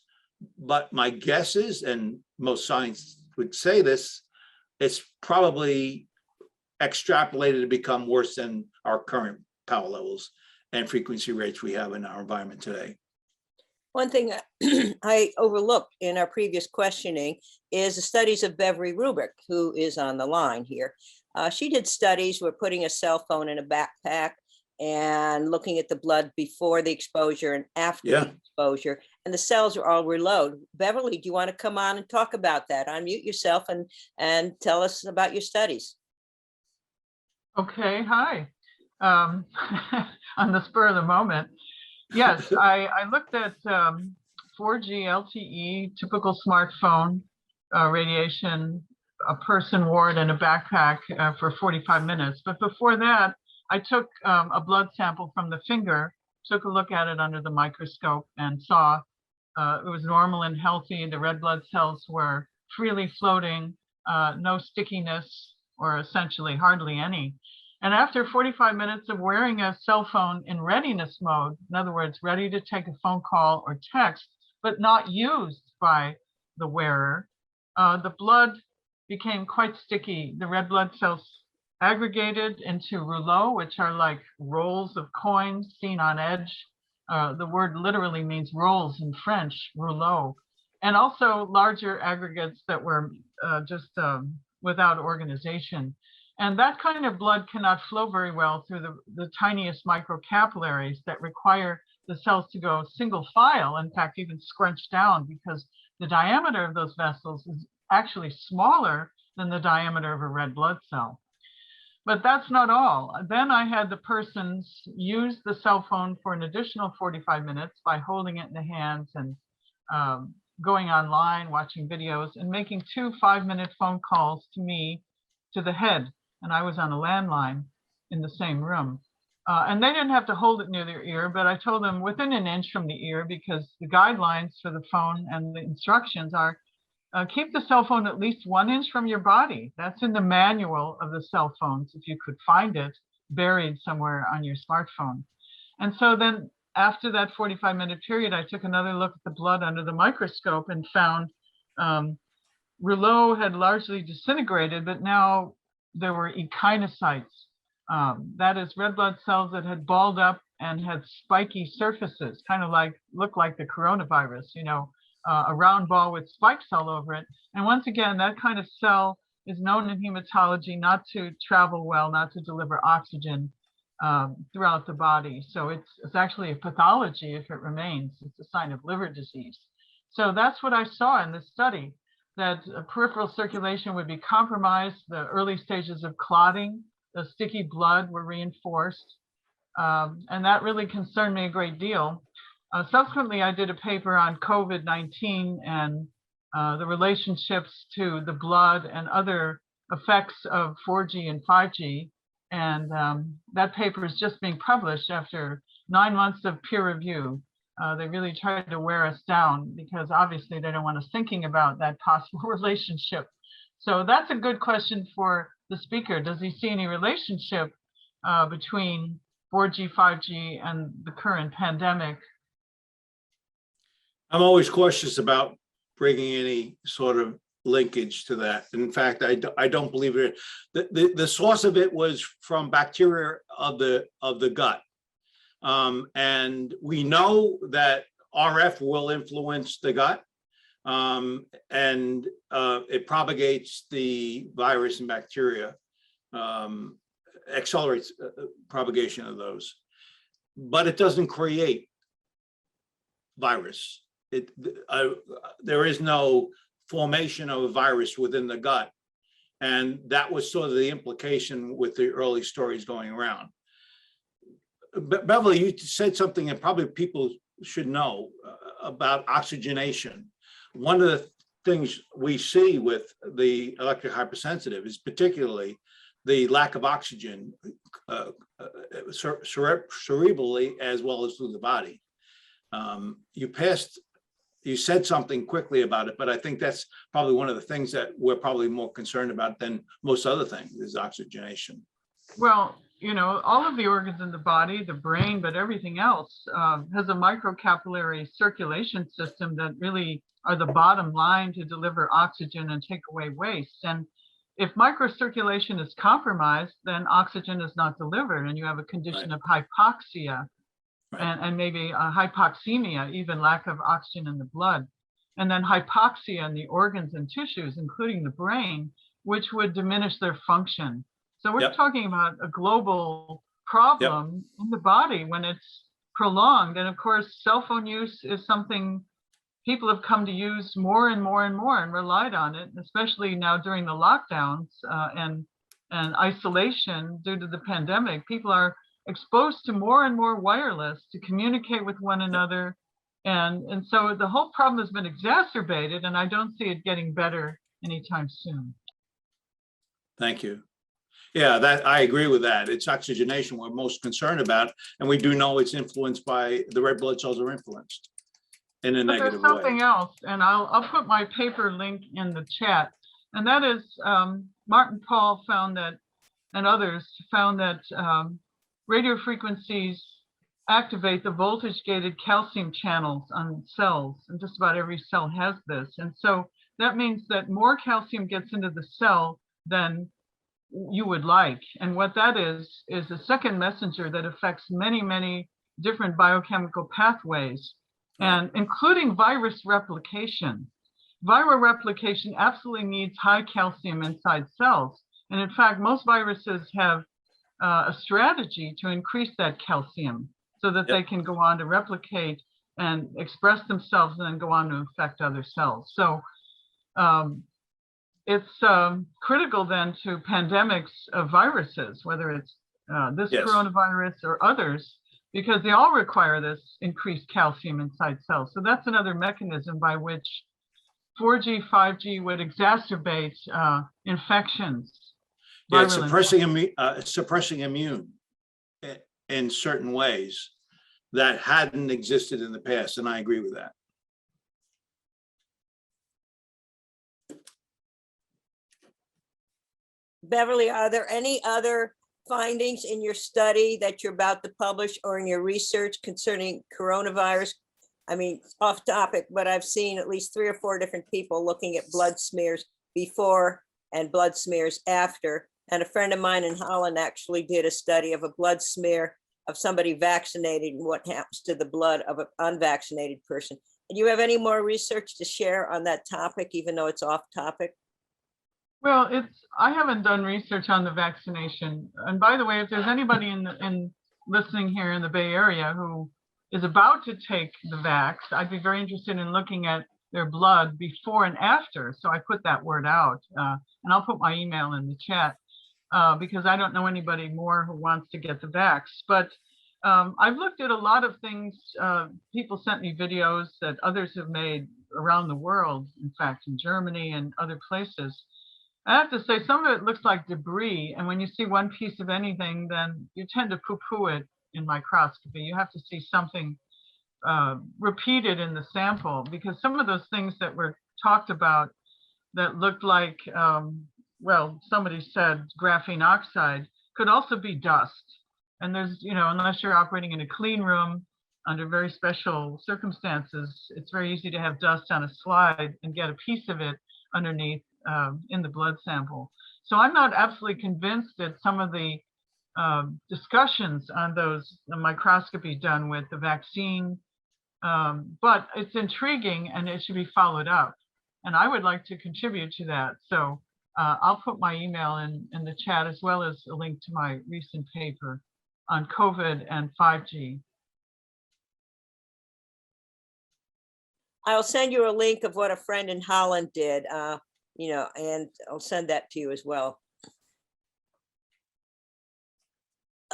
but my guess is, and most science would say this, it's probably extrapolated to become worse than our current power levels and frequency rates we have in our environment today. One thing I overlooked in our previous questioning is the studies of Beverly Rubrick, who is on the line here. She did studies where putting a cell phone in a backpack and looking at the blood before the exposure and after the exposure, and the cells are all reload. Beverly, do you want to come on and talk about that? Unmute yourself and tell us about your studies. Okay, hi. On the spur of the moment. Yes, I looked at 4G LTE, typical smartphone radiation, a person wore it in a backpack for 45 minutes. But before that, I took a blood sample from the finger, took a look at it under the microscope and saw it was normal and healthy. The red blood cells were freely floating, no stickiness, or essentially hardly any. And after 45 minutes of wearing a cell phone in readiness mode, in other words, ready to take a phone call or text, but not used by the wearer, the blood became quite sticky. The red blood cells aggregated into rouleaux, which are like rolls of coins seen on edge. The word literally means rolls in French, rouleau, and also larger aggregates that were just without organization. And that kind of blood cannot flow very well through the tiniest microcapillaries that require the cells to go single file, in fact, even scrunch down, because the diameter of those vessels is actually smaller than the diameter of a red blood cell. But that's not all. Then I had the persons use the cell phone for an additional 45 minutes by holding it in the hands and going online, watching videos, and making 2 5-minute phone calls to me, to the head. And I was on a landline in the same room. And they didn't have to hold it near their ear, but I told them within an inch from the ear, because the guidelines for the phone and the instructions are keep the cell phone at least 1 inch from your body. That's in the manual of the cell phones, if you could find it buried somewhere on your smartphone. And so then after that 45-minute period, I took another look at the blood under the microscope and found rouleau had largely disintegrated, but now there were echinocytes. That is red blood cells that had balled up and had spiky surfaces, kind of like, look like the coronavirus, you know, a round ball with spikes all over it. And once again, that kind of cell is known in hematology not to travel well, not to deliver oxygen throughout the body. So it's actually a pathology if it remains. It's a sign of liver disease. So that's what I saw in this study, that peripheral circulation would be compromised. The early stages of clotting, the sticky blood were reinforced. And that really concerned me a great deal. Subsequently, I did a paper on COVID-19 and the relationships to the blood and other effects of 4G and 5G. And that paper is just being published after 9 months of peer review. They really tried to wear us down because obviously they don't want us thinking about that possible relationship. So that's a good question for the speaker. Does he see any relationship between 4G, 5G, and the current pandemic? I'm always cautious about bringing any sort of linkage to that. In fact, I don't believe it. The source of it was from bacteria of the gut. And we know that RF will influence the gut, and it propagates the virus and bacteria, accelerates propagation of those, but it doesn't create virus. There is no formation of a virus within the gut. And that was sort of the implication with the early stories going around. Beverly, you said something that probably people should know about oxygenation. One of the things we see with the electric hypersensitive is particularly the lack of oxygen cerebrally as well as through the body. You said something quickly about it, but I think that's probably one of the things that we're probably more concerned about than most other things is oxygenation. Well, you know, all of the organs in the body, the brain, but everything else has a microcapillary circulation system that really are the bottom line to deliver oxygen and take away waste. And if microcirculation is compromised, then oxygen is not delivered, and you have a condition of hypoxia and maybe hypoxemia, even lack of oxygen in the blood. And then hypoxia in the organs and tissues, including the brain, which would diminish their function. So we're talking about a global problem in the body when it's prolonged. And of course, cell phone use is something people have come to use more and more and more and relied on it, especially now during the lockdowns and isolation due to the pandemic. People are exposed to more and more wireless to communicate with one another. And so the whole problem has been exacerbated, and I don't see it getting better anytime soon. Thank you. Yeah, that I agree with that. It's oxygenation we're most concerned about, and we do know it's influenced by the red blood cells are influenced in a negative way. There's something else, and I'll put my paper link in the chat, and that is Martin Paul found that, and others found that radio frequencies activate the voltage-gated calcium channels on cells, and just about every cell has this. And so that means that more calcium gets into the cell than you would like. And what that is a second messenger that affects many, many different biochemical pathways, and including virus replication. Viral replication absolutely needs high calcium inside cells. And in fact, most viruses have a strategy to increase that calcium so that they can go on to replicate and express themselves and then go on to infect other cells. So it's critical then to pandemics of viruses, whether it's this coronavirus or others, because they all require this increased calcium inside cells. So that's another mechanism by which 4G, 5G would exacerbate infections. Yeah, it's suppressing immune in certain ways that hadn't existed in the past, and I agree with that. Beverly, are there any other findings in your study that you're about to publish or in your research concerning coronavirus? I mean, off topic, but I've seen at least 3 or 4 different people looking at blood smears before and blood smears after. And a friend of mine in Holland actually did a study of a blood smear of somebody vaccinated and what happens to the blood of an unvaccinated person. Do you have any more research to share on that topic, even though it's off topic? Well, I haven't done research on the vaccination. And by the way, if there's anybody in listening here in the Bay Area who is about to take the vax, I'd be very interested in looking at their blood before and after. So I put that word out, and I'll put my email in the chat because I don't know anybody more who wants to get the vax. But I've looked at a lot of things. People sent me videos that others have made around the world, in fact, in Germany and other places. I have to say, some of it looks like debris. And when you see one piece of anything, then you tend to poo-poo it in microscopy. You have to see something repeated in the sample, because some of those things that were talked about that looked like, well, somebody said graphene oxide, could also be dust. And there's, you know, unless you're operating in a clean room under very special circumstances, it's very easy to have dust on a slide and get a piece of it underneath in the blood sample. So I'm not absolutely convinced that some of the discussions on the microscopy done with the vaccine, but it's intriguing and it should be followed up. And I would like to contribute to that. So I'll put my email in the chat, as well as a link to my recent paper on COVID and 5G. I'll send you a link of what a friend in Holland did, you know, and I'll send that to you as well.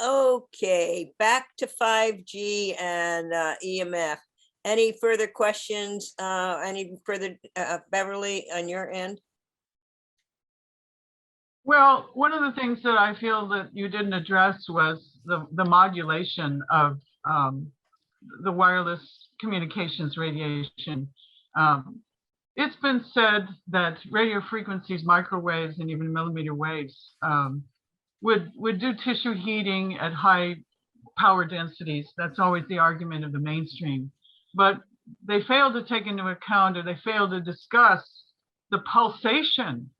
Okay, back to 5G and EMF. Any further questions? Any further, Beverly, on your end? Well, one of the things that I feel that you didn't address was the modulation of the wireless communications radiation. It's been said that radio frequencies, microwaves, and even millimeter waves would do tissue heating at high power densities. That's always the argument of the mainstream. But they fail to take into account, or they fail to discuss, the pulsation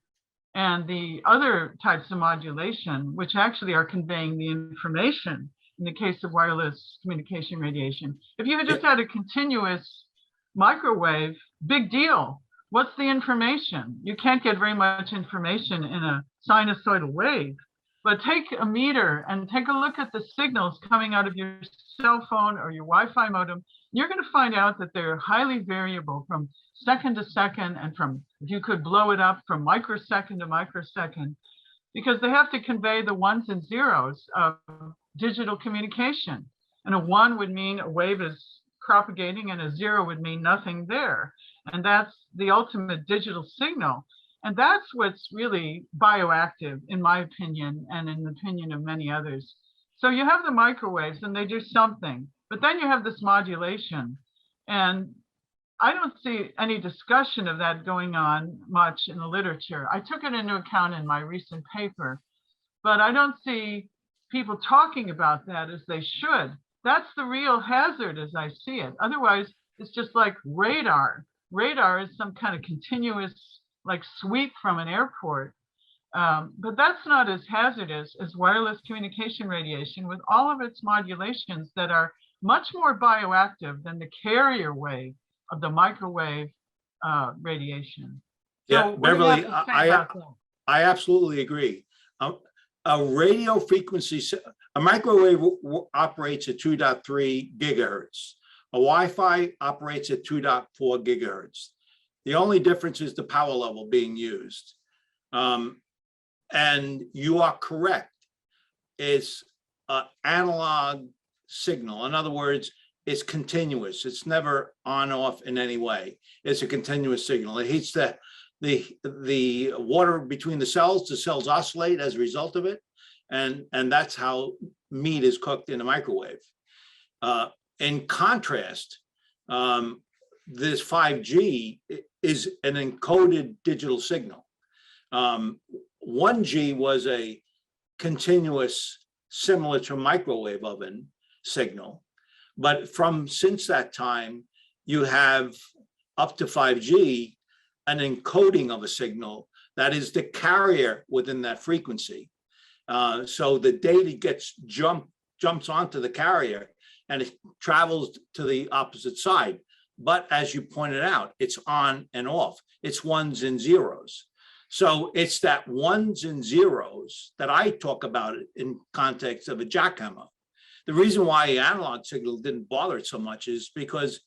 and the other types of modulation, which actually are conveying the information in the case of wireless communication radiation. If you had just had a continuous microwave, big deal. What's the information? You can't get very much information in a sinusoidal wave. But take a meter and take a look at the signals coming out of your cell phone or your Wi-Fi modem. You're going to find out that they're highly variable from second to second, and from, if you could blow it up, from microsecond to microsecond, because they have to convey the ones and zeros of digital communication. And a 1 would mean a wave is propagating, and a 0 would mean nothing there. And that's the ultimate digital signal. And that's what's really bioactive, in my opinion, and in the opinion of many others. So you have the microwaves and they do something, but then you have this modulation. And I don't see any discussion of that going on much in the literature. I took it into account in my recent paper, but I don't see people talking about that as they should. That's the real hazard as I see it. Otherwise, it's just like radar. Radar is some kind of continuous, like, sweep from an airport. But that's not as hazardous as wireless communication radiation, with all of its modulations that are much more bioactive than the carrier wave of the microwave radiation. Yeah, So what do you have Beverly, to say about that? I absolutely agree. A radio frequency, a microwave operates at 2.3 gigahertz. A Wi-Fi operates at 2.4 gigahertz. The only difference is the power level being used. And you are correct. It's an analog signal. In other words, it's continuous. It's never on off in any way. It's a continuous signal. It heats the water between the cells oscillate as a result of it. And that's how meat is cooked in a microwave. In contrast, this 5G is an encoded digital signal. 1G was a continuous, similar to microwave oven signal. But since that time, you have up to 5G, an encoding of a signal that is the carrier within that frequency. So the data jumps onto the carrier and it travels to the opposite side. But as you pointed out, it's on and off. It's ones and zeros. So it's that ones and zeros that I talk about in context of a jackhammer. The reason why the analog signal didn't bother it so much is because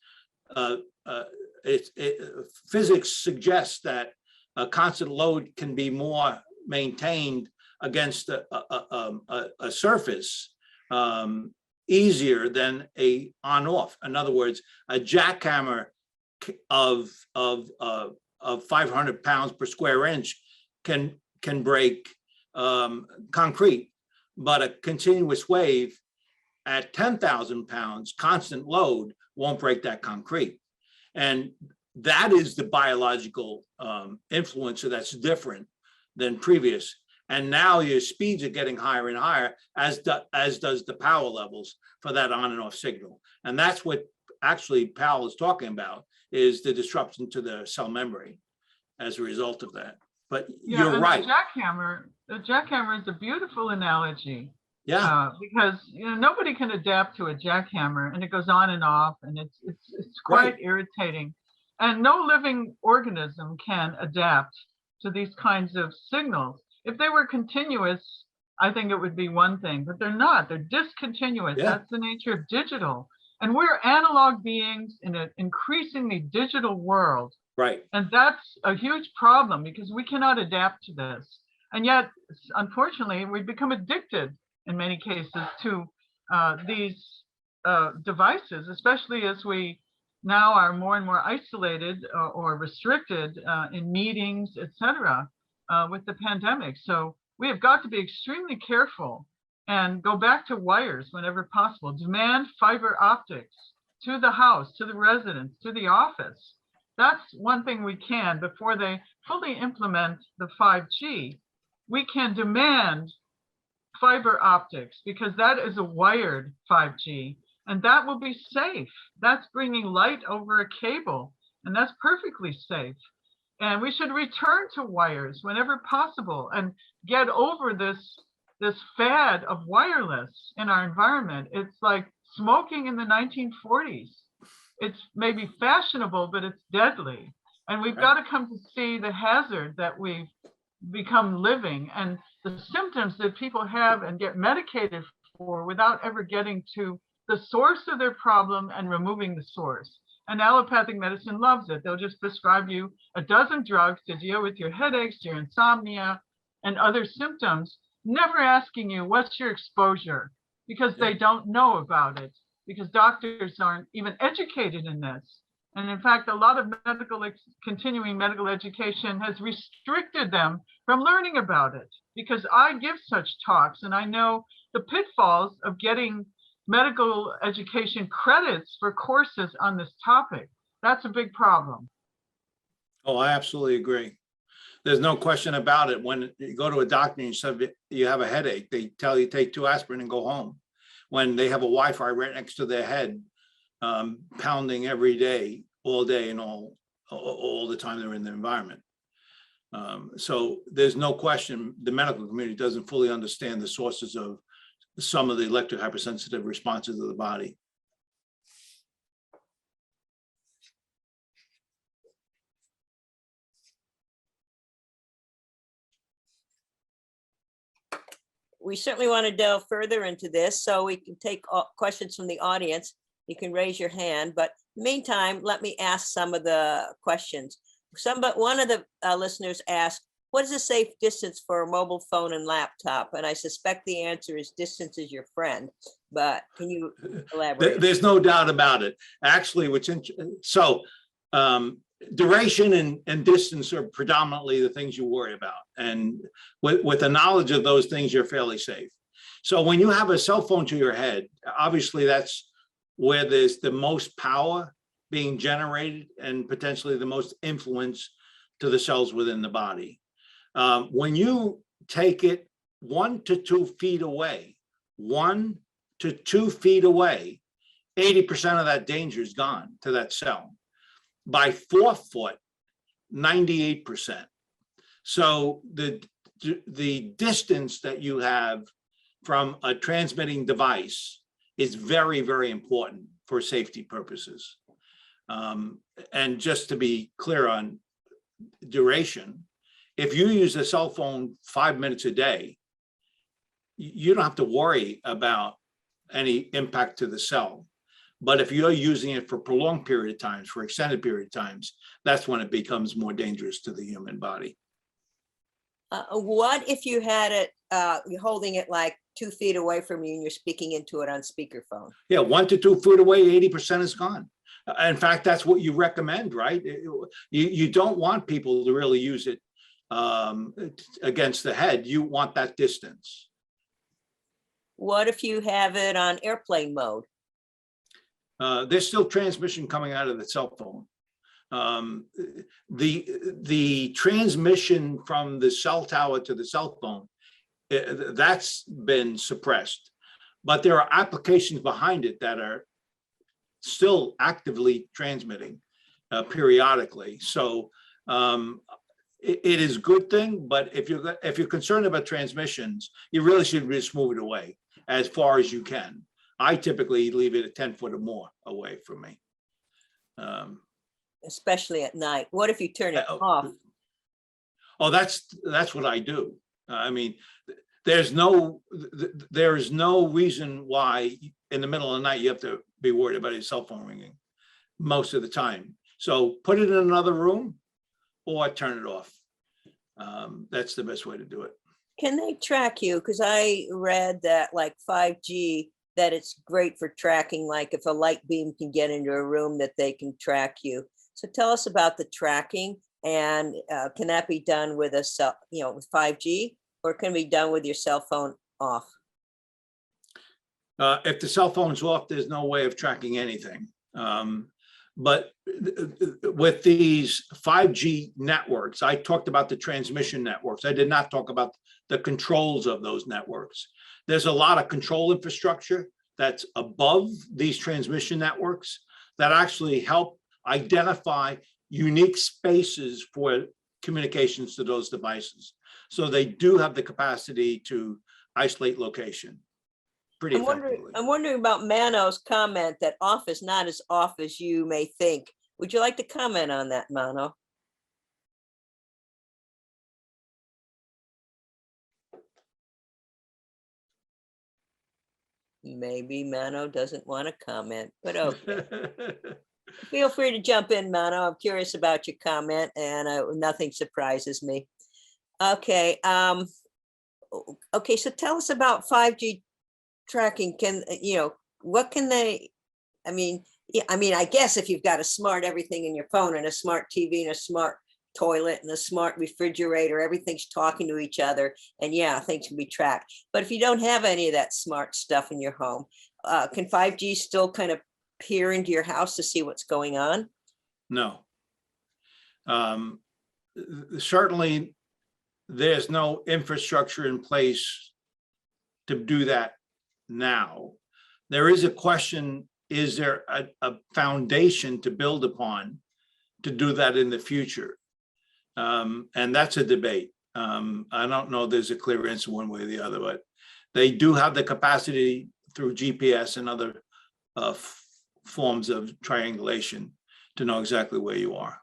physics suggests that a constant load can be more maintained against a surface easier than a on-off. In other words, a jackhammer of 500 pounds per square inch can break concrete, but a continuous wave at 10,000 pounds constant load won't break that concrete. And that is the biological influencer that's different than previous. And now your speeds are getting higher and higher, as does the power levels for that on and off signal. And that's what actually Powell is talking about, is the disruption to the cell membrane as a result of that. But yeah, you're right. The jackhammer is a beautiful analogy. Yeah. Because nobody can adapt to a jackhammer, and it goes on and off, and it's quite irritating. And no living organism can adapt to these kinds of signals. If they were continuous, I think it would be one thing, but they're not. They're discontinuous. Yeah. That's the nature of digital. And we're analog beings in an increasingly digital world. Right. And that's a huge problem, because we cannot adapt to this. And yet, unfortunately, we've become addicted in many cases to these devices, especially as we now are more and more isolated or restricted in meetings, etc., with the pandemic. So we have got to be extremely careful and go back to wires whenever possible. Demand fiber optics to the house, to the residence, to the office. That's one thing we can before they fully implement the 5G. We can demand fiber optics, because that is a wired 5G, and that will be safe. That's bringing light over a cable, and that's perfectly safe. And we should return to wires whenever possible and get over this fad of wireless in our environment. It's like smoking in the 1940s. It's maybe fashionable, but it's deadly. And we've got to come to see the hazard that we've become living and the symptoms that people have and get medicated for without ever getting to the source of their problem and removing the source. And allopathic medicine loves it. They'll just prescribe you a dozen drugs to deal with your headaches, your insomnia, and other symptoms, never asking you what's your exposure, because they don't know about it, because doctors aren't even educated in this. And in fact, a lot of continuing medical education has restricted them from learning about it, because I give such talks and I know the pitfalls of getting medical education credits for courses on this topic. That's a big problem. Oh, I absolutely agree. There's no question about it. When you go to a doctor and you say you have a headache, they tell you take 2 aspirin and go home. When they have a Wi-Fi right next to their head, pounding every day, all day and all the time they're in the environment. So there's no question the medical community doesn't fully understand the sources of some of the electric hypersensitive responses of the body. We certainly want to delve further into this, so we can take questions from the audience. You can raise your hand, but in the meantime, let me ask some of the questions. One of the listeners asked, what is a safe distance for a mobile phone and laptop? And I suspect the answer is distance is your friend, but can you elaborate? There's no doubt about it. Actually, duration and distance are predominantly the things you worry about. And with the knowledge of those things, you're fairly safe. So when you have a cell phone to your head, obviously that's where there's the most power being generated and potentially the most influence to the cells within the body. When you take it 1 to 2 feet away, 1 to 2 feet away, 80% of that danger is gone to that cell. By 4 foot, 98%. So the distance that you have from a transmitting device is very, very important for safety purposes. And just to be clear on duration, if you use a cell phone 5 minutes a day, you don't have to worry about any impact to the cell. But if you're using it for prolonged period of times, for extended period of times, that's when it becomes more dangerous to the human body. What if you had it, you're holding it like 2 feet away from you and you're speaking into it on speakerphone? Yeah, 1 to 2 feet away, 80% is gone. In fact, that's what you recommend, right? You don't want people to really use it against the head. You want that distance. What if you have it on airplane mode? There's still transmission coming out of the cell phone. The transmission from the cell tower to the cell phone, that's been suppressed. But there are applications behind it that are still actively transmitting periodically. So it is a good thing, but if you're concerned about transmissions, you really should just move it away as far as you can. I typically leave it at 10 foot or more away from me. Especially at night. What if you turn it off? Oh, that's what I do. I mean, there's no reason why in the middle of the night you have to be worried about your cell phone ringing most of the time. So put it in another room or turn it off. That's the best way to do it. Can they track you? Because I read that like 5G, that it's great for tracking, like if a light beam can get into a room that they can track you. So tell us about the tracking, and can that be done with a cell, with 5G, or can it be done with your cell phone off? If the cell phone's off, there's no way of tracking anything. But with these 5G networks, I talked about the transmission networks. I did not talk about the controls of those networks. There's a lot of control infrastructure that's above these transmission networks that actually help identify unique spaces for communications to those devices. So they do have the capacity to isolate location pretty effectively. I'm wondering about Mano's comment that off is not as off as you may think. Would you like to comment on that, Mano? Maybe Mano doesn't want to comment, but okay. Feel free to jump in, Mano. I'm curious about your comment, and nothing surprises me. Okay. Okay, so tell us about 5G tracking. What can they, I guess if you've got a smart everything in your phone and a smart TV and a smart toilet and a smart refrigerator, everything's talking to each other, and yeah, things can be tracked. But if you don't have any of that smart stuff in your home, can 5G still kind of peer into your house to see what's going on? No. Certainly, there's no infrastructure in place to do that now. There is a question, is there a foundation to build upon to do that in the future? And that's a debate. I don't know there's a clear answer one way or the other, but they do have the capacity through GPS and other forms of triangulation to know exactly where you are.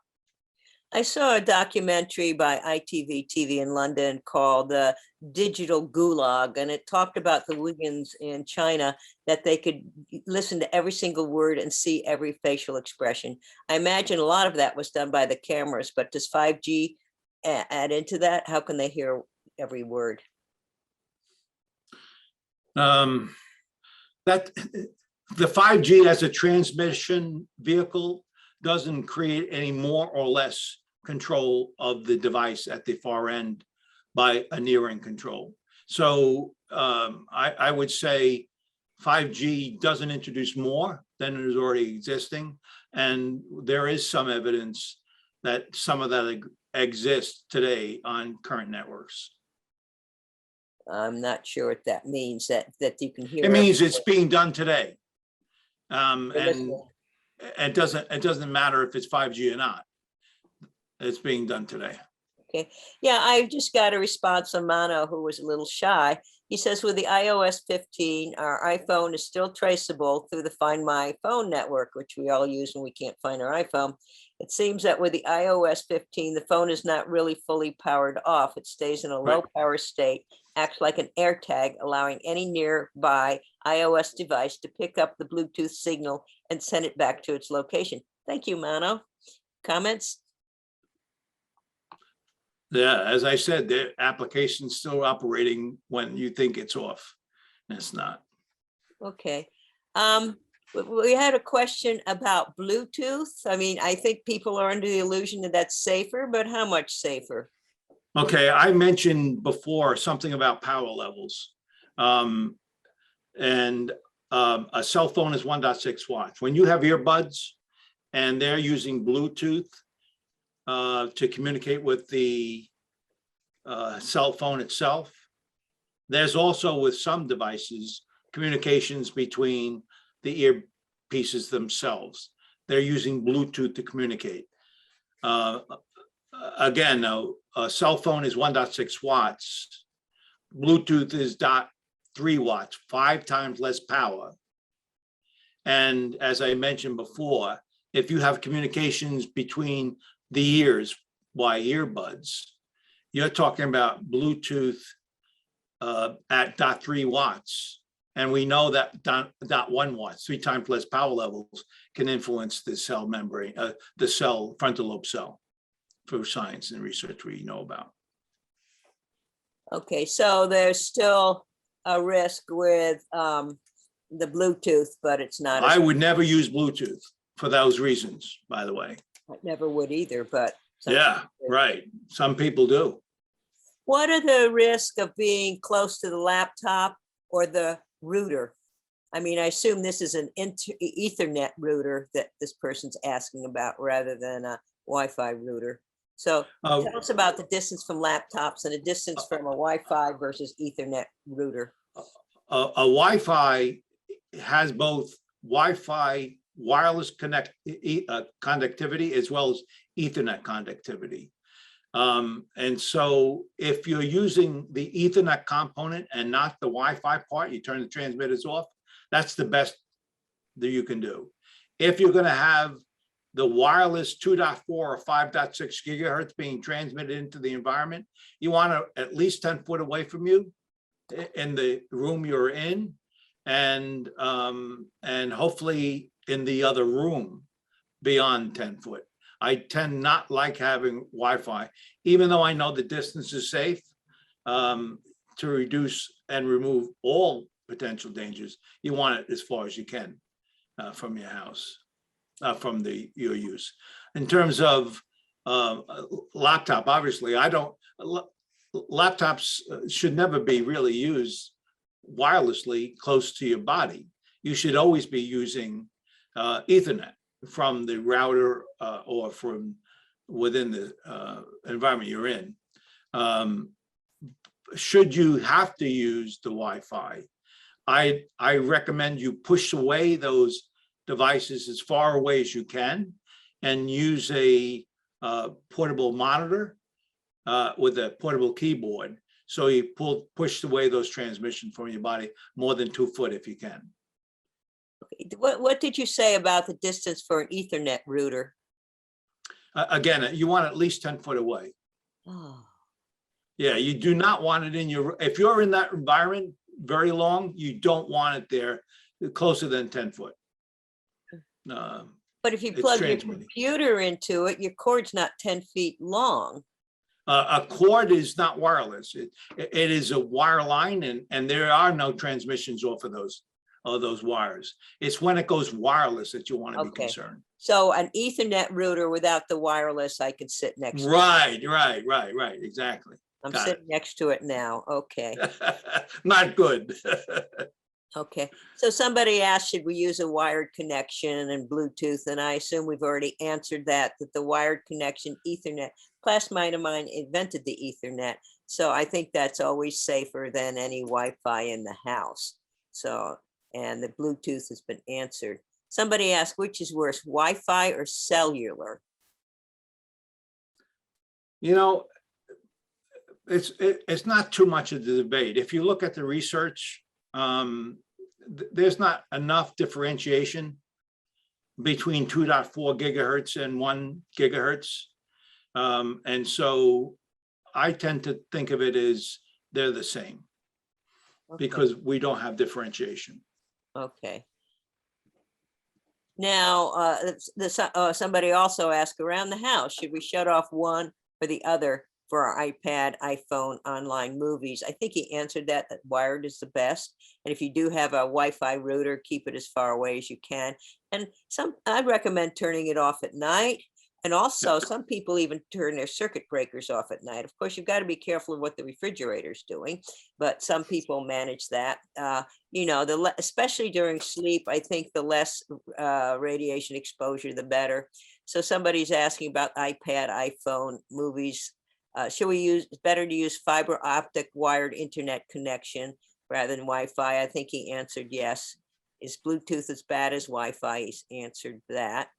I saw a documentary by ITV in London called The Digital Gulag, and it talked about the Uyghurs in China, that they could listen to every single word and see every facial expression. I imagine a lot of that was done by the cameras, but does 5G add into that? How can they hear every word? That the 5G as a transmission vehicle doesn't create any more or less control of the device at the far end by a near-end control. So I would say 5G doesn't introduce more than is already existing. And there is some evidence that some of that exists today on current networks. I'm not sure what that means, that you can hear. It means it's being done today. And listening. it doesn't matter if it's 5G or not. It's being done today. Okay. Yeah, I just got a response from Mano, who was a little shy. He says, with the iOS 15, our iPhone is still traceable through the Find My Phone network, which we all use when we can't find our iPhone. It seems that with the iOS 15, the phone is not really fully powered off. It stays in a low power state, acts like an AirTag, allowing any nearby iOS device to pick up the Bluetooth signal and send it back to its location. Thank you, Mano. Comments? Yeah, as I said, the application's still operating when you think it's off. And it's not. Okay. We had a question about Bluetooth. I mean, I think people are under the illusion that that's safer, but how much safer? Okay, I mentioned before something about power levels. A cell phone is 1.6 watts. When you have earbuds and they're using Bluetooth to communicate with the cell phone itself, there's also with some devices communications between the earpieces themselves. They're using Bluetooth to communicate. Again, a cell phone is 1.6 watts. Bluetooth is 0.3 watts, 5 times less power. And as I mentioned before, if you have communications between the ears by earbuds, you're talking about Bluetooth at 0.3 watts. And we know that 0.1 watts, 3 times less power levels, can influence the cell membrane, the cell, frontal lobe cell, through science and research we know about. Okay, so there's still a risk with the Bluetooth, but it's not. I would never use Bluetooth for those reasons, by the way. I never would either, but. Yeah, right. Some people do. What are the risks of being close to the laptop or the router? I mean, I assume this is an Ethernet router that this person's asking about rather than a Wi-Fi router. So Uh, tell us about the distance from laptops and the distance from a Wi-Fi versus Ethernet router. a Wi-Fi has both Wi-Fi wireless conductivity as well as Ethernet conductivity. And so if you're using the Ethernet component and not the Wi-Fi part, you turn the transmitters off. That's the best that you can do. If you're going to have the wireless 2.4 or 5.6 gigahertz being transmitted into the environment, you want to at least 10 foot away from you in the room you're in, and hopefully in the other room beyond 10 foot. I tend not like having Wi-Fi, even though I know the distance is safe, to reduce and remove all potential dangers. You want it as far as you can from your house, from your use. In terms of laptop, obviously, laptops should never be really used wirelessly close to your body. You should always be using Ethernet from the router or from within the environment you're in. Should you have to use the Wi-Fi, I recommend you push away those devices as far away as you can and use a portable monitor with a portable keyboard. So you push away those transmissions from your body more than 2 foot if you can. What did you say about the distance for an Ethernet router? Again, you want at least 10 foot away. Oh. Yeah, you do not want it in your, if you're in that environment very long, you don't want it there closer than 10 foot. But if you It's plug your transmitting. computer into it, your cord's not 10 feet long. A cord is not wireless. It is a wire line, and there are no transmissions off of those wires. It's when it goes wireless that you want to be Okay. concerned. So an Ethernet router without the wireless, I could sit next to. Right, exactly. I'm Got sitting next to it now. Okay. Not good. Okay. So somebody asked, should we use a wired connection and Bluetooth? And I assume we've already answered that the wired connection, Ethernet, classmate of mine invented the Ethernet. So I think that's always safer than any Wi-Fi in the house. So, and the Bluetooth has been answered. Somebody asked, which is worse, Wi-Fi or cellular? You know, it's not too much of the debate. If you look at the research, there's not enough differentiation between 2.4 gigahertz and 1 gigahertz. And so I tend to think of it as they're the same because we don't have differentiation. Okay. Now, somebody also asked, around the house, should we shut off one or the other for our iPad, iPhone, online movies? I think he answered that wired is the best. And if you do have a Wi-Fi router, keep it as far away as you can. And I recommend turning it off at night. And also some people even turn their circuit breakers off at night. Of course, you've got to be careful of what the refrigerator is doing, but some people manage that. You know, especially during sleep, I think the less radiation exposure, the better. So somebody's asking about iPad, iPhone, movies. Should we it's better to use fiber optic wired internet connection rather than Wi-Fi? I think he answered yes. Is Bluetooth as bad as Wi-Fi? He's answered that.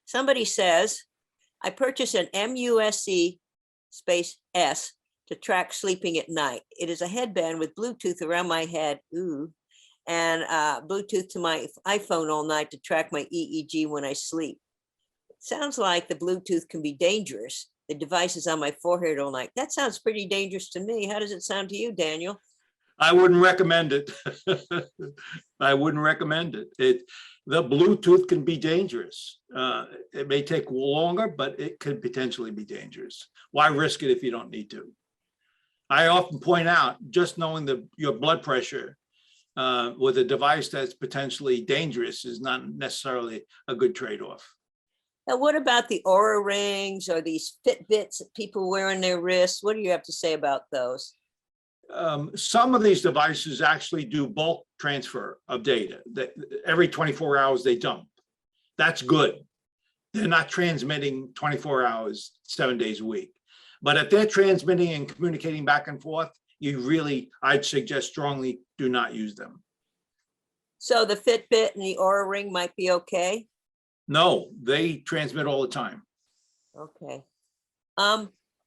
Somebody says, I purchased an MUSE space S to track sleeping at night. It is a headband with Bluetooth around my head, and Bluetooth to my iPhone all night to track my EEG when I sleep. It sounds like the Bluetooth can be dangerous. The device is on my forehead all night. That sounds pretty dangerous to me. How does it sound to you, Daniel? I wouldn't recommend it. I wouldn't recommend it. The Bluetooth can be dangerous. It may take longer, but it could potentially be dangerous. Why risk it if you don't need to? I often point out, just knowing your blood pressure with a device that's potentially dangerous is not necessarily a good trade-off. Now, what about the Oura rings or these Fitbits that people wear on their wrists? What do you have to say about those? Some of these devices actually do bulk transfer of data. That every 24 hours they dump. That's good. They're not transmitting 24 hours, 7 days a week. But if they're transmitting and communicating back and forth, I'd suggest strongly do not use them. So the Fitbit and the Oura Ring might be okay? No, they transmit all the time. Okay.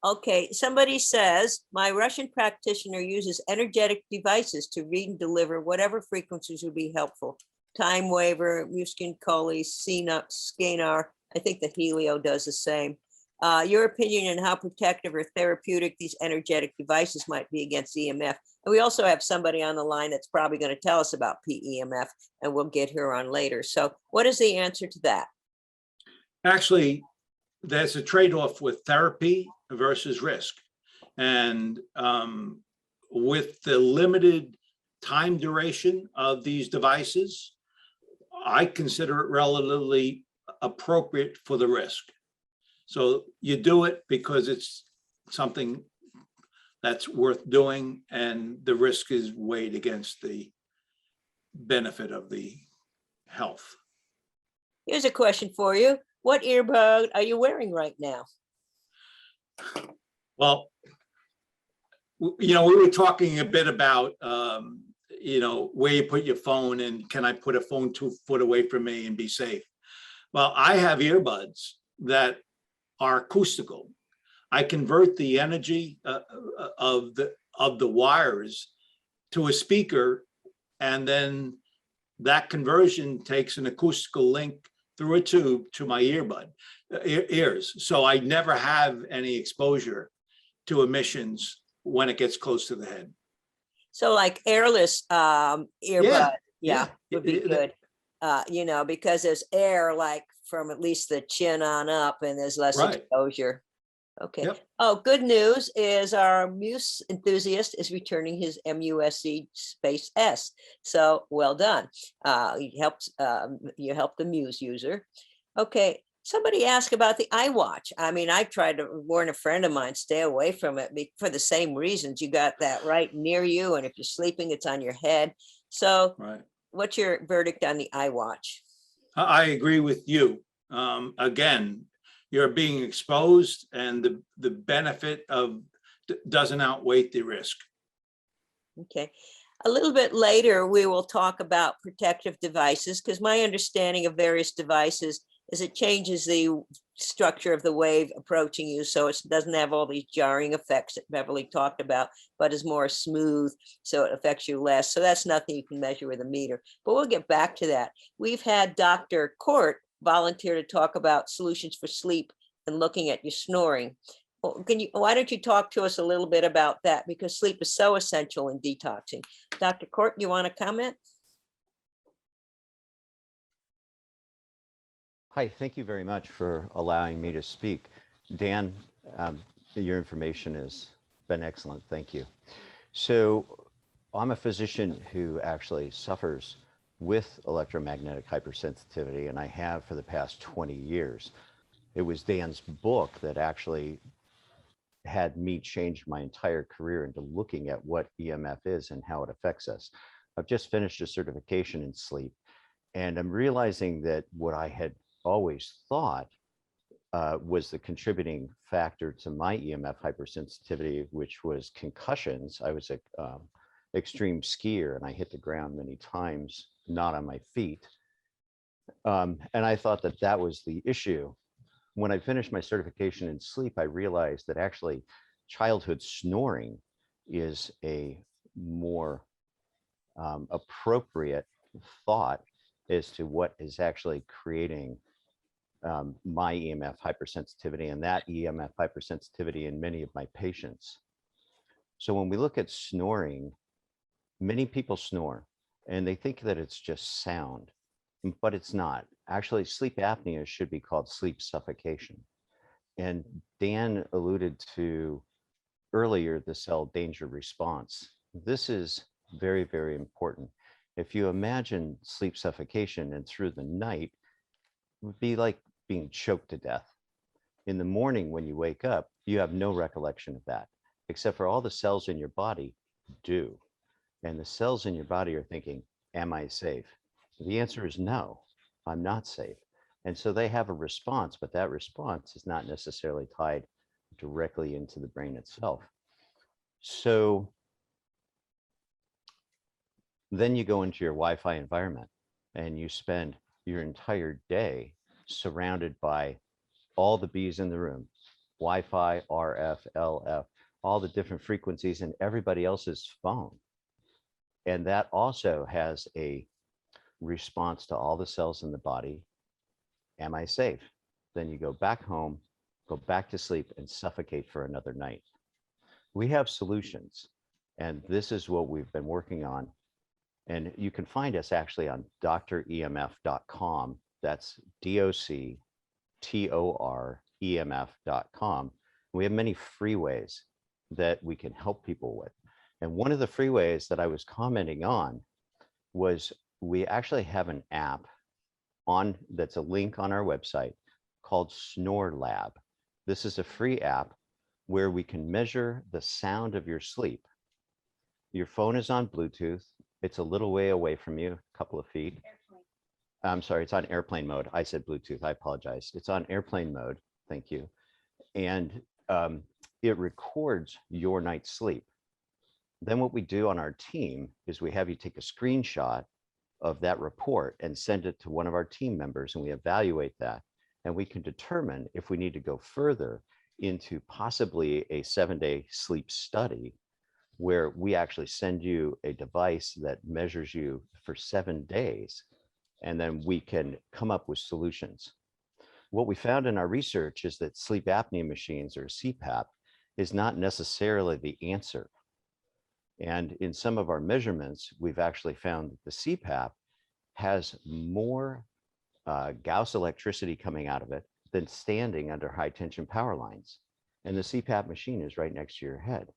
Okay, somebody says, my Russian practitioner uses energetic devices to read and deliver whatever frequencies would be helpful. Time waver, Muskin Coley, Scanar. I think the Helio does the same. Your opinion on how protective or therapeutic these energetic devices might be against EMF. And we also have somebody on the line that's probably going to tell us about PEMF, and we'll get her on later. So what is the answer to that? Actually, there's a trade-off with therapy versus risk. And with the limited time duration of these devices, I consider it relatively appropriate for the risk. So you do it because it's something that's worth doing, and the risk is weighed against the benefit of the health. Here's a question for you. What earbud are you wearing right now? Well, we were talking a bit about, where you put your phone, and can I put a phone 2 foot away from me and be safe? Well, I have earbuds that are acoustical. I convert the energy of the wires to a speaker, and then that conversion takes an acoustical link through a tube to my ears. So I never have any exposure to emissions when it gets close to the head. So like airless earbud, Yeah. would be good. Because there's air like from at least the chin on up, and there's less Right. exposure. Okay. Yep. Oh, good news is our Muse enthusiast is returning his MUSC Space S. So well done. You helped the Muse user. Okay. Somebody asked about the Iwatch. I mean, I tried to warn a friend of mine, stay away from it for the same reasons. You got that right near you, and if you're sleeping, it's on your head. So Right. what's your verdict on the Iwatch? I agree with you. Again, you're being exposed, and the benefit doesn't outweigh the risk. Okay. A little bit later, we will talk about protective devices, because my understanding of various devices is it changes the structure of the wave approaching you, so it doesn't have all these jarring effects that Beverly talked about, but is more smooth, so it affects you less. So that's nothing you can measure with a meter, but we'll get back to that. We've had Dr. Court volunteer to talk about solutions for sleep and looking at your snoring. Well, why don't you talk to us a little bit about that, because sleep is so essential in detoxing. Dr. Court, you want to comment? Hi, thank you very much for allowing me to speak. Dan, your information has been excellent. Thank you. So I'm a physician who actually suffers with electromagnetic hypersensitivity, and I have for the past 20 years. It was Dan's book that actually had me change my entire career into looking at what EMF is and how it affects us. I've just finished a certification in sleep, and I'm realizing that what I had always thought was the contributing factor to my EMF hypersensitivity, which was concussions. I was an extreme skier, and I hit the ground many times, not on my feet. And I thought that that was the issue. When I finished my certification in sleep, I realized that actually childhood snoring is a more appropriate thought as to what is actually creating my EMF hypersensitivity, and that EMF hypersensitivity in many of my patients. So when we look at snoring, many people snore and they think that it's just sound, but it's not. Actually, sleep apnea should be called sleep suffocation. And Dan alluded to earlier the cell danger response. This is very, very important. If you imagine sleep suffocation and through the night, it would be like being choked to death. In the morning when you wake up, you have no recollection of that, except for all the cells in your body do. And the cells in your body are thinking, am I safe? The answer is no, I'm not safe. And so they have a response, but that response is not necessarily tied directly into the brain itself. So then you go into your Wi-Fi environment and you spend your entire day surrounded by all the bees in the room, Wi-Fi, RF, LF, all the different frequencies in everybody else's phone. And that also has a response to all the cells in the body. Am I safe? Then you go back home, go back to sleep and suffocate for another night. We have solutions, and this is what we've been working on. And you can find us actually on dremf.com. That's DOCTOREMF.com. We have many free ways that we can help people with. And one of the free ways that I was commenting on was we actually have an app that's a link on our website called Snore Lab. This is a free app where we can measure the sound of your sleep. Your phone is on Bluetooth. It's a little way away from you, a couple of feet. I'm sorry, it's on airplane mode. I said Bluetooth, I apologize. It's on airplane mode, thank you. And it records your night's sleep. Then what we do on our team is we have you take a screenshot of that report and send it to one of our team members, and we evaluate that. And we can determine if we need to go further into possibly a 7-day sleep study, where we actually send you a device that measures you for 7 days, and then we can come up with solutions. What we found in our research is that sleep apnea machines, or CPAP, is not necessarily the answer. And in some of our measurements, we've actually found that the CPAP has more Gauss electricity coming out of it than standing under high tension power lines. And the CPAP machine is right next to your head.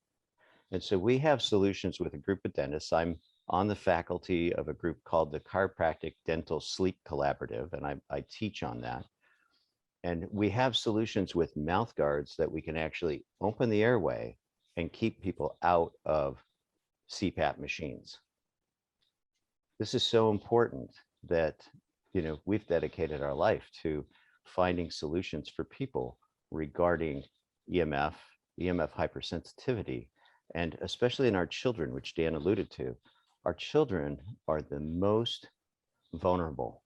And so we have solutions with a group of dentists. I'm on the faculty of a group called the Chiropractic Dental Sleep Collaborative, and I teach on that. And we have solutions with mouth guards that we can actually open the airway and keep people out of CPAP machines. This is so important that, you know, we've dedicated our life to finding solutions for people regarding EMF hypersensitivity, and especially in our children, which Dan alluded to. Our children are the most vulnerable.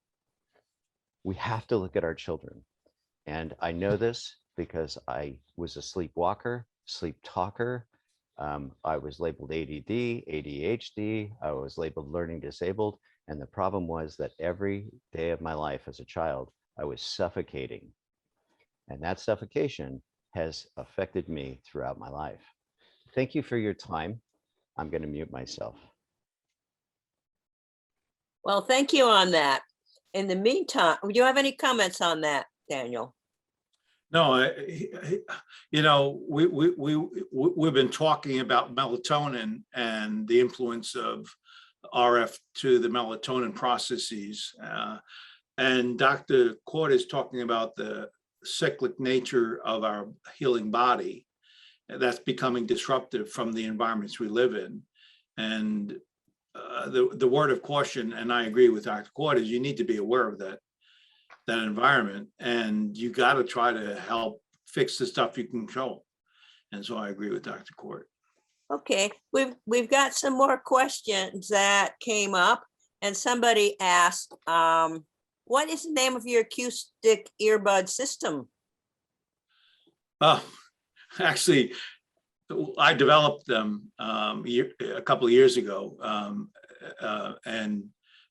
We have to look at our children. And I know this because I was a sleepwalker, sleep talker. I was labeled ADD, ADHD. I was labeled learning disabled. And the problem was that every day of my life as a child, I was suffocating. And that suffocation has affected me throughout my life. Thank you for your time. I'm going to mute myself. Well, thank you on that. In the meantime, do you have any comments on that, Daniel? No, you know, we've been talking about melatonin and the influence of RF to the melatonin processes. And Dr. Cord is talking about the cyclic nature of our healing body that's becoming disruptive from the environments we live in. And the word of caution, and I agree with Dr. Cord, is you need to be aware of that environment, and you got to try to help fix the stuff you can control. And so I agree with Dr. Cord. Okay, we've got some more questions that came up, and somebody asked, what is the name of your acoustic earbud system? Oh, actually, I developed them a couple of years ago, and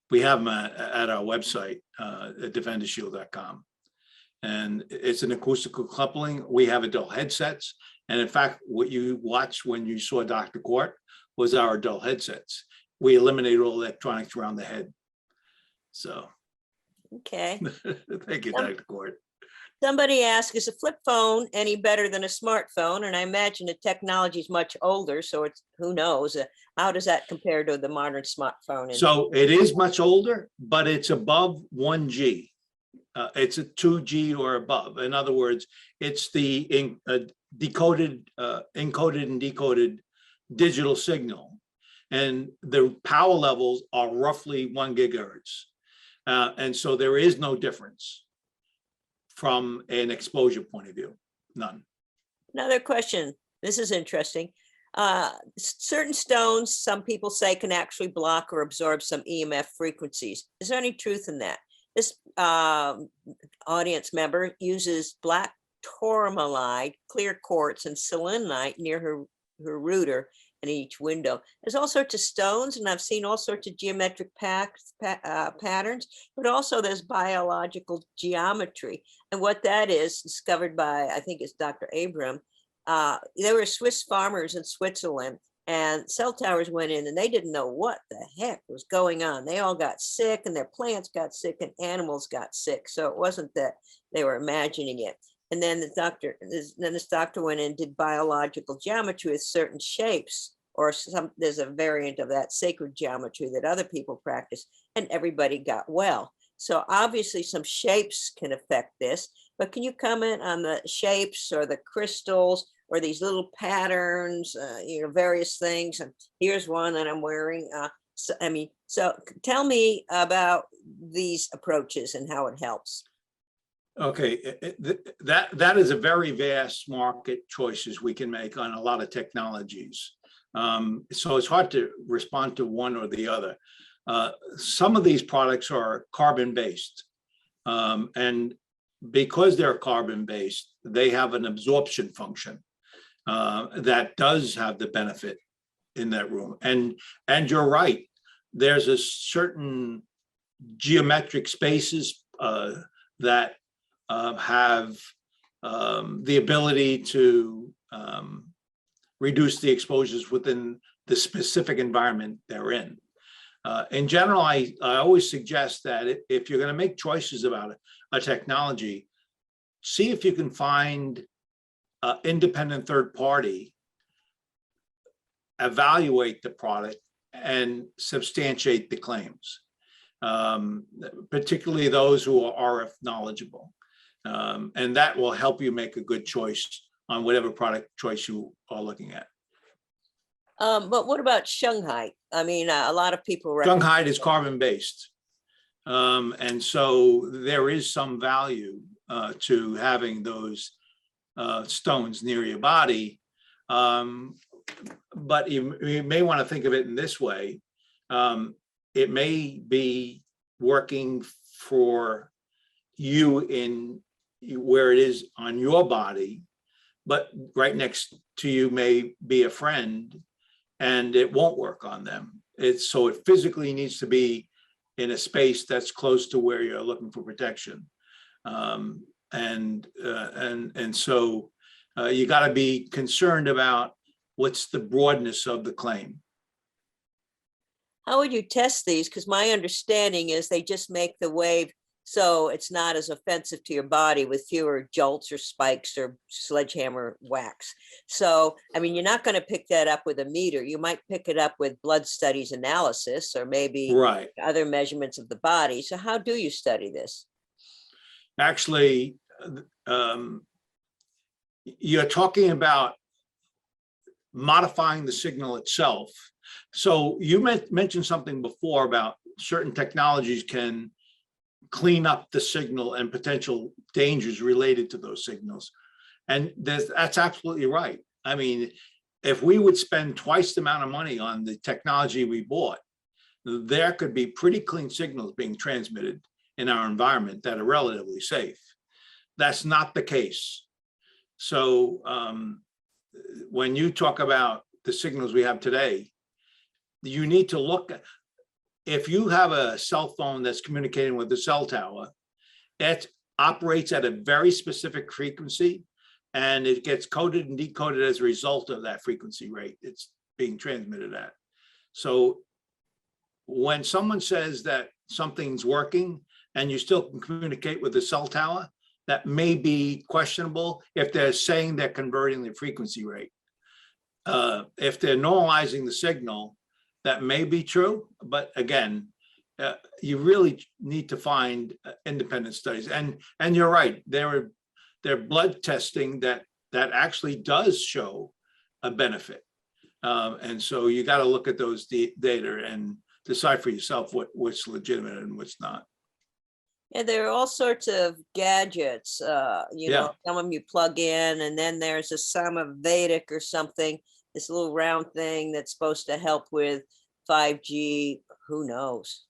we have them at our website, at DefenderShield.com. And it's an acoustical coupling. We have adult headsets. And in fact, what you watched when you saw Dr. Court was our adult headsets. We eliminated all electronics around the head. So. Okay. Thank you, Dr. Court. Somebody asked, is a flip phone any better than a smartphone? And I imagine the technology is much older, so it's, who knows? How does that compare to the modern smartphone? So it is much older, but it's above 1G. It's a 2G or above. In other words, it's the encoded and decoded digital signal and the power levels are roughly 1 gigahertz. And so there is no difference from an exposure point of view, none. Another question. This is interesting. Certain stones, some people say, can actually block or absorb some EMF frequencies. Is there any truth in that? This audience member uses black tourmaline, clear quartz, and selenite near her router in each window. There's all sorts of stones, and I've seen all sorts of geometric patterns, but also there's biological geometry. And what that is, discovered by, I think it's Dr. Abram, there were Swiss farmers in Switzerland, and cell towers went in and they didn't know what the heck was going on. They all got sick, and their plants got sick, and animals got sick. So it wasn't that they were imagining it. And then this doctor went in and did biological geometry with certain shapes, or there's a variant of that sacred geometry that other people practice, and everybody got well. So obviously some shapes can affect this, but can you comment on the shapes or the crystals or these little patterns, various things? And here's one that I'm wearing. So tell me about these approaches and how it helps. Okay, that is a very vast market choices we can make on a lot of technologies. So it's hard to respond to one or the other. Some of these products are carbon-based, and because they're carbon-based, they have an absorption function that does have the benefit in that room. And you're right, there's a certain geometric spaces that have the ability to reduce the exposures within the specific environment they're in. In general, I always suggest that if you're going to make choices about a technology, see if you can find an independent third party, evaluate the product, and substantiate the claims, particularly those who are RF knowledgeable. And that will help you make a good choice on whatever product choice you are looking at. But what about Shanghai? I mean, a lot of people. Shanghai is carbon-based. And so there is some value to having those stones near your body. But you may want to think of it in this way. It may be working for you in where it is on your body, but right next to you may be a friend, and it won't work on them. So it physically needs to be in a space that's close to where you're looking for protection. And so you got to be concerned about what's the broadness of the claim. How would you test these? Because my understanding is they just make the wave so it's not as offensive to your body with fewer jolts or spikes or sledgehammer whacks. So, I mean, you're not going to pick that up with a meter. You might pick it up with blood studies analysis, or maybe Right. other measurements of the body. So how do you study this? Actually, you're talking about modifying the signal itself. So you mentioned something before about certain technologies can clean up the signal and potential dangers related to those signals. And that's absolutely right. I mean, if we would spend twice the amount of money on the technology we bought, there could be pretty clean signals being transmitted in our environment that are relatively safe. That's not the case. So when you talk about the signals we have today, you need to look at, if you have a cell phone that's communicating with the cell tower, it operates at a very specific frequency, and it gets coded and decoded as a result of that frequency rate it's being transmitted at. So when someone says that something's working and you still can communicate with the cell tower, that may be questionable if they're saying they're converting the frequency rate. If they're normalizing the signal, that may be true, but again, you really need to find independent studies. And you're right, there are blood testing that actually does show a benefit. And so you got to look at those data and decide for yourself what's legitimate and what's not. Yeah, there are all sorts of gadgets, you know, some of them you plug in, and then there's a Samavedic or something, this little round thing that's supposed to help with 5G. Who knows?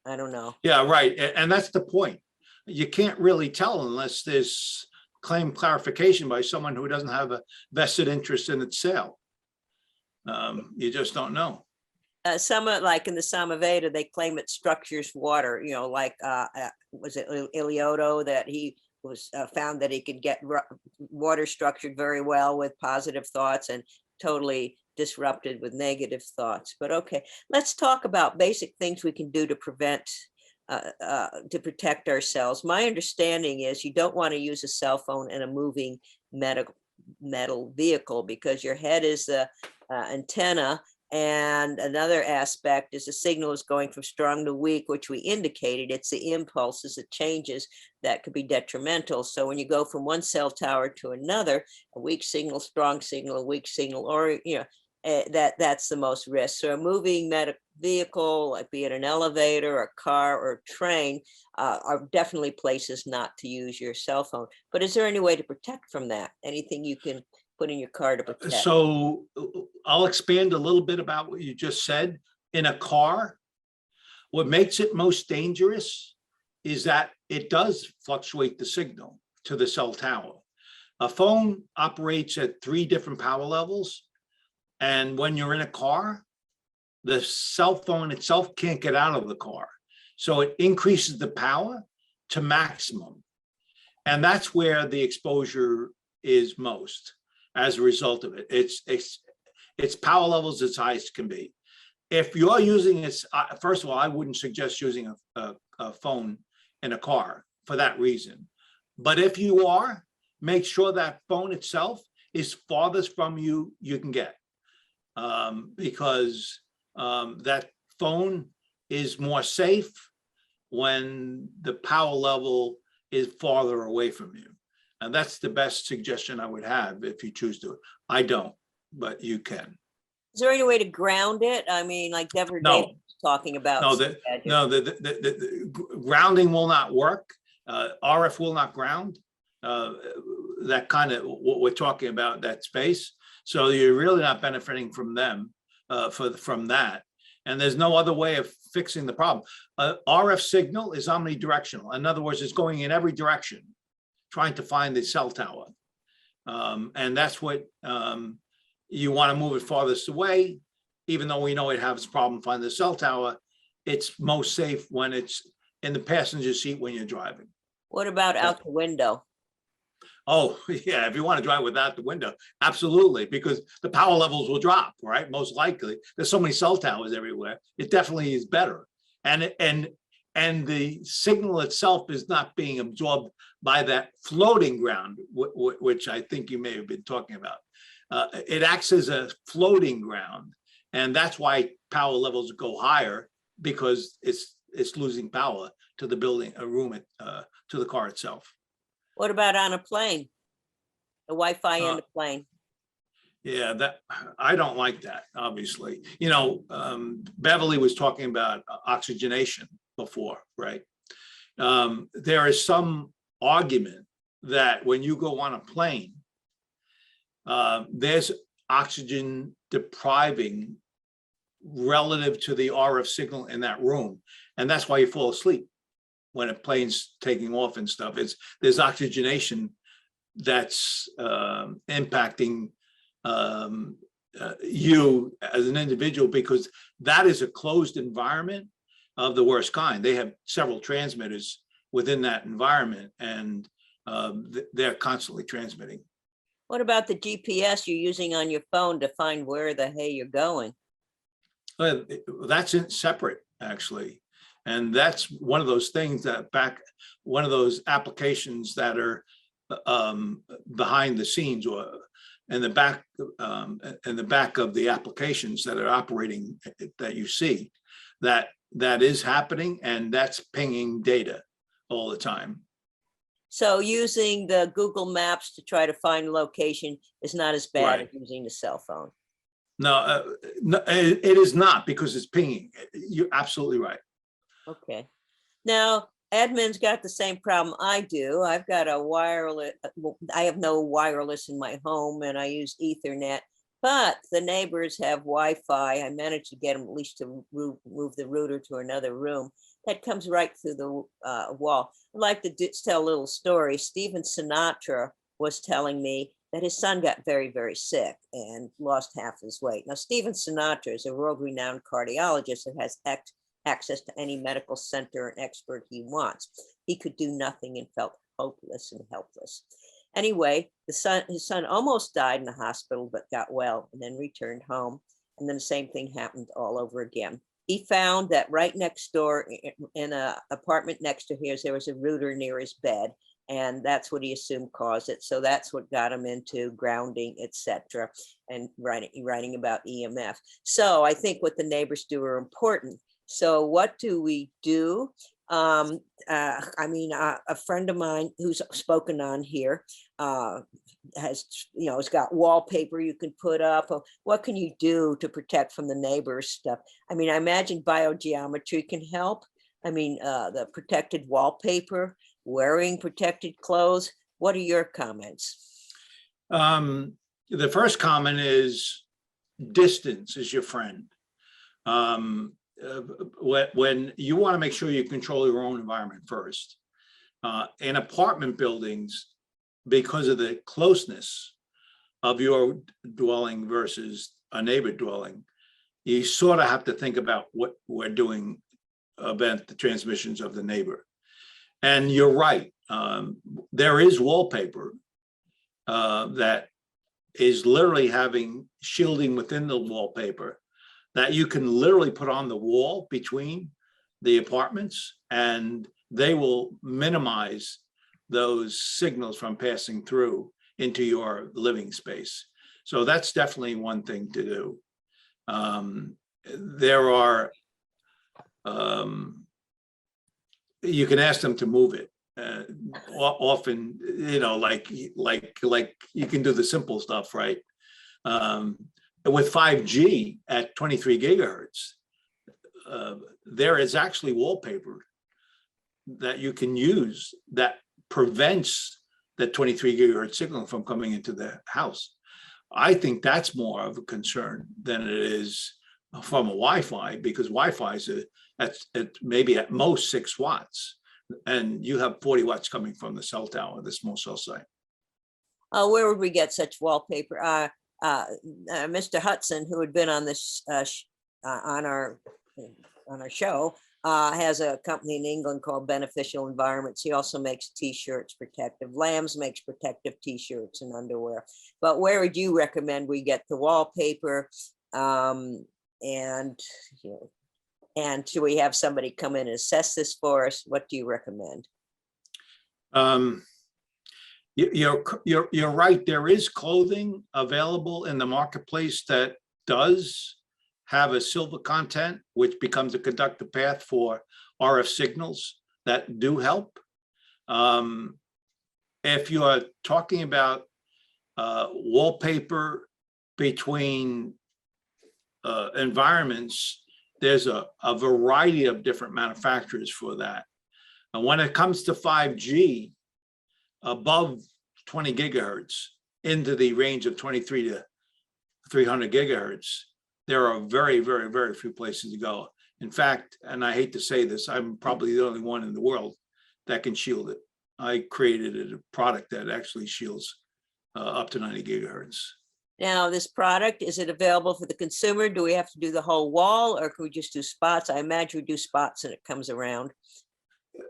I don't know. Yeah, right. And that's the point. You can't really tell unless there's claim clarification by someone who doesn't have a vested interest in its sale. You just don't know. Some like in the Samaveda, they claim it structures water, you know, like was it Ilioto that he was found that he could get water structured very well with positive thoughts and totally disrupted with negative thoughts. But okay, let's talk about basic things we can do to prevent to protect ourselves. My understanding is you don't want to use a cell phone in a moving metal vehicle because your head is the antenna. And another aspect is the signal is going from strong to weak, which we indicated. It's the impulses, it changes that could be detrimental. So when you go from one cell tower to another, a weak signal, strong signal, a weak signal, or you know, that's the most risk. So a moving vehicle, like be it an elevator, a car, or a train, are definitely places not to use your cell phone. But is there any way to protect from that? Anything you can put in your car to protect? So I'll expand a little bit about what you just said. In a car, what makes it most dangerous is that it does fluctuate the signal to the cell tower. A phone operates at 3 different power levels. And when you're in a car, the cell phone itself can't get out of the car. So it increases the power to maximum. And that's where the exposure is most. As a result of it, its power levels as high as can be. If you're using it, first of all, I wouldn't suggest using a phone in a car for that reason. But if you are, make sure that phone itself is farthest from you can get, because that phone is more safe when the power level is farther away from you. And that's the best suggestion I would have if you choose to. I don't, but you can. Is there any way to ground it? I mean, like Deborah No. was talking about. No, the grounding will not work. RF will not ground. That kind of what we're talking about, that space. So you're really not benefiting from them from that. And there's no other way of fixing the problem. RF signal is omnidirectional. In other words, it's going in every direction, trying to find the cell tower. And that's what you want to move it farthest away, even though we know it has a problem finding the cell tower. It's most safe when it's in the passenger seat when you're driving. What about out the window? Oh, yeah, if you want to drive without the window, absolutely, because the power levels will drop, right? Most likely. There's so many cell towers everywhere. It definitely is better. And the signal itself is not being absorbed by that floating ground, which I think you may have been talking about. It acts as a floating ground, and that's why power levels go higher, because it's losing power to the building, a room, to the car itself. What about on a plane? The Wi-Fi in the plane? Yeah, that I don't like that, obviously. You know, Beverly was talking about oxygenation before, right? There is some argument that when you go on a plane, there's oxygen depriving relative to the RF signal in that room. And that's why you fall asleep when a plane's taking off and stuff. There's oxygenation that's impacting you as an individual, because that is a closed environment of the worst kind. They have several transmitters within that environment, and they're constantly transmitting. What about the GPS you're using on your phone to find where the hey you're going? That's separate, actually. And that's one of those things that one of those applications that are behind the scenes, or in the back of the applications that are operating, that you see, that is happening, and that's pinging data all the time. So using the Google Maps to try to find location is not as bad Right. as using the cell phone. No, it is not because it's pinging. You're absolutely right. Okay. Now, Edmund's got the same problem I do. I've got a wireless, I have no wireless in my home and I use Ethernet, but the neighbors have Wi-Fi. I managed to get them at least to move the router to another room that comes right through the wall. I'd like to tell a little story. Stephen Sinatra was telling me that his son got very, very sick and lost half his weight. Now, Stephen Sinatra is a world-renowned cardiologist that has access to any medical center and expert he wants. He could do nothing and felt hopeless and helpless. Anyway, his son almost died in the hospital, but got well and then returned home. And then the same thing happened all over again. He found that right next door in an apartment next to his, there was a router near his bed. And that's what he assumed caused it. So that's what got him into grounding, etc., and writing about EMF. So I think what the neighbors do are important. So what do we do? I mean, a friend of mine who's spoken on here has got wallpaper you can put up. What can you do to protect from the neighbors' stuff? I mean, I imagine biogeometry can help. I mean, the protected wallpaper, wearing protected clothes. What are your comments? The first comment is distance is your friend. When you want to make sure you control your own environment first. In apartment buildings, because of the closeness of your dwelling versus a neighbor dwelling, you sort of have to think about what we're doing about the transmissions of the neighbor. And you're right, there is wallpaper that is literally having shielding within the wallpaper that you can literally put on the wall between the apartments, and they will minimize those signals from passing through into your living space. So that's definitely one thing to do. There are, you can ask them to move it. Often, like you can do the simple stuff, right? With 5G at 23 gigahertz, there is actually wallpaper that you can use that prevents the 23 gigahertz signal from coming into the house. I think that's more of a concern than it is from a Wi-Fi, because Wi-Fi is at maybe at most 6 watts, and you have 40 watts coming from the cell tower, the small cell site. Where would we get such wallpaper? Mr. Hudson, who had been on this on our show, has a company in England called Beneficial Environments. He also makes t-shirts, protective. Lambs makes protective t-shirts and underwear. But where would you recommend we get the wallpaper? And should we have somebody come in and assess this for us? What do you recommend? You're right. There is clothing available in the marketplace that does have a silver content, which becomes a conductive path for RF signals that do help. If you are talking about wallpaper between environments, there's a variety of different manufacturers for that. And when it comes to 5G, above 20 gigahertz into the range of 23 to 300 gigahertz, there are very, very, very few places to go. In fact, and I hate to say this, I'm probably the only one in the world that can shield it. I created a product that actually shields up to 90 gigahertz. Now, this product, is it available for the consumer? Do we have to do the whole wall, or can we just do spots? I imagine we do spots and it comes around.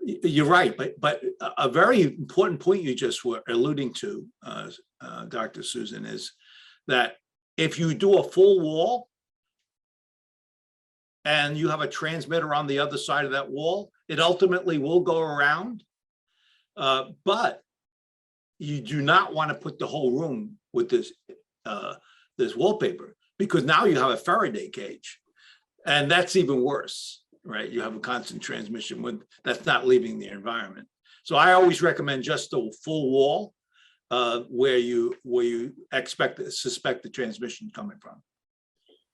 You're right, but a very important point you just were alluding to, Dr. Susan, is that if you do a full wall and you have a transmitter on the other side of that wall, it ultimately will go around, but you do not want to put the whole room with this wallpaper, because now you have a Faraday cage, and that's even worse. Right, you have a constant transmission that's not leaving the environment. So I always recommend just a full wall where you suspect the transmission coming from.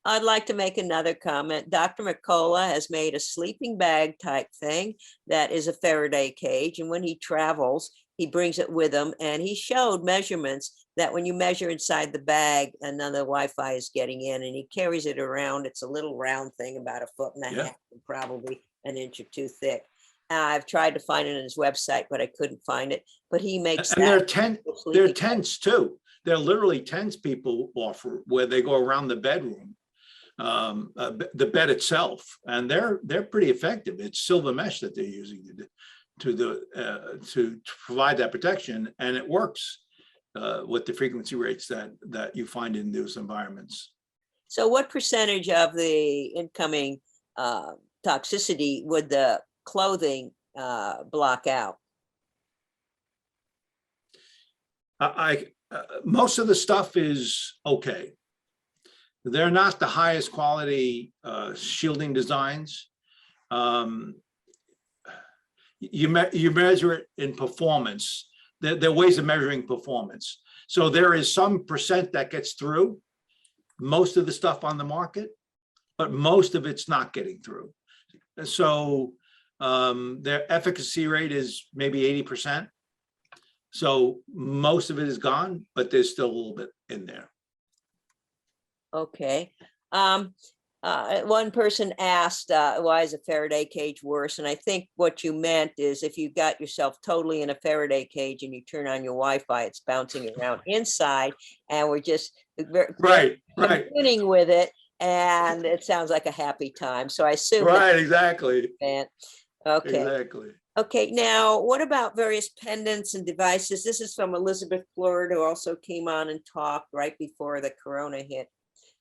I'd like to make another comment. Dr. McCullough has made a sleeping bag type thing that is a Faraday cage. And when he travels, he brings it with him. And he showed measurements that when you measure inside the bag, another Wi-Fi is getting in, and he carries it around. It's a little round thing about 1.5 feet, Yeah. and probably 1 inch or 2 thick. I've tried to find it on his website, but I couldn't find it. But he makes And there are that they're tents too. They're literally tents people offer where they go around the bedroom, the bed itself, and they're pretty effective. It's silver mesh that they're using to provide that protection, and it works with the frequency rates that you find in those environments. So what percentage of the incoming toxicity would the clothing block out? Most of the stuff is okay. They're not the highest quality shielding designs. You measure it in performance. There are ways of measuring performance. So there is some percent that gets through most of the stuff on the market, but most of it's not getting through. So their efficacy rate is maybe 80%. So most of it is gone, but there's still a little bit in there. Okay. One person asked, why is a Faraday cage worse? And I think what you meant is if you got yourself totally in a Faraday cage and you turn on your Wi-Fi, it's bouncing around inside, and we're just Right. beginning with it, and it sounds like a happy time. So I assume. Right, exactly. Okay. Exactly. Okay, now what about various pendants and devices? This is from Elizabeth Fleur, who also came on and talked right before the corona hit.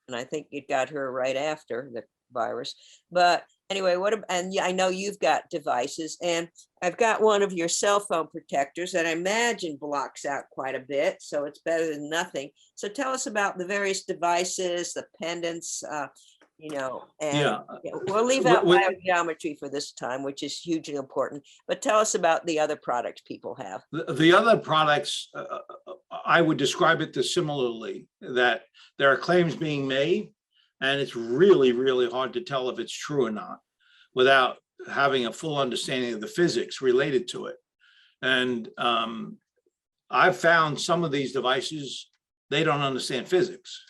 And I think it got her right after the virus. But anyway, and I know you've got devices, and I've got one of your cell phone protectors that I imagine blocks out quite a bit. So it's better than nothing. So tell us about the various devices, the pendants, and we'll leave out biogeometry for this time, which is hugely important. But tell us about the other products people have. The other products, I would describe it similarly, that there are claims being made, and it's really, really hard to tell if it's true or not without having a full understanding of the physics related to it. And I've found some of these devices, they don't understand physics.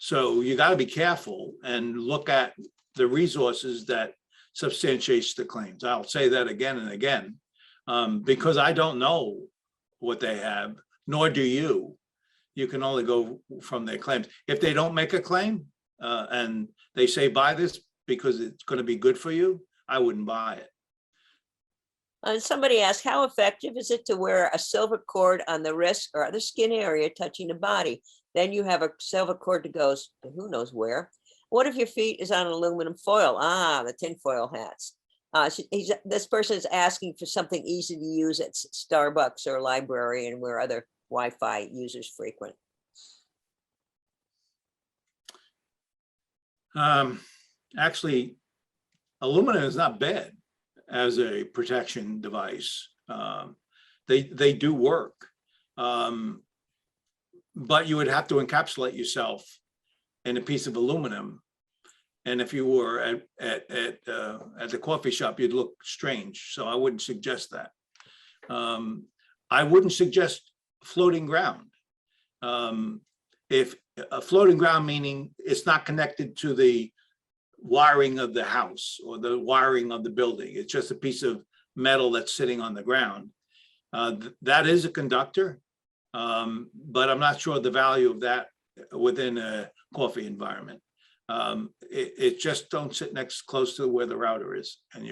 So you got to be careful and look at the resources that substantiates the claims. I'll say that again and again, because I don't know what they have, nor do you. You can only go from their claims. If they don't make a claim and they say buy this because it's going to be good for you, I wouldn't buy it. Somebody asked, how effective is it to wear a silver cord on the wrist or other skin area touching the body? Then you have a silver cord that goes to who knows where. What if your feet is on aluminum foil? The tinfoil hats. This person is asking for something easy to use at Starbucks or library and where other Wi-Fi users frequent. Actually, aluminum is not bad as a protection device. They do work. But you would have to encapsulate yourself in a piece of aluminum. And if you were at the coffee shop, you'd look strange. So I wouldn't suggest that. I wouldn't suggest floating ground. If a floating ground, meaning it's not connected to the wiring of the house or the wiring of the building. It's just a piece of metal that's sitting on the ground. That is a conductor. But I'm not sure the value of that within a coffee environment. It just don't sit close to where the router is, and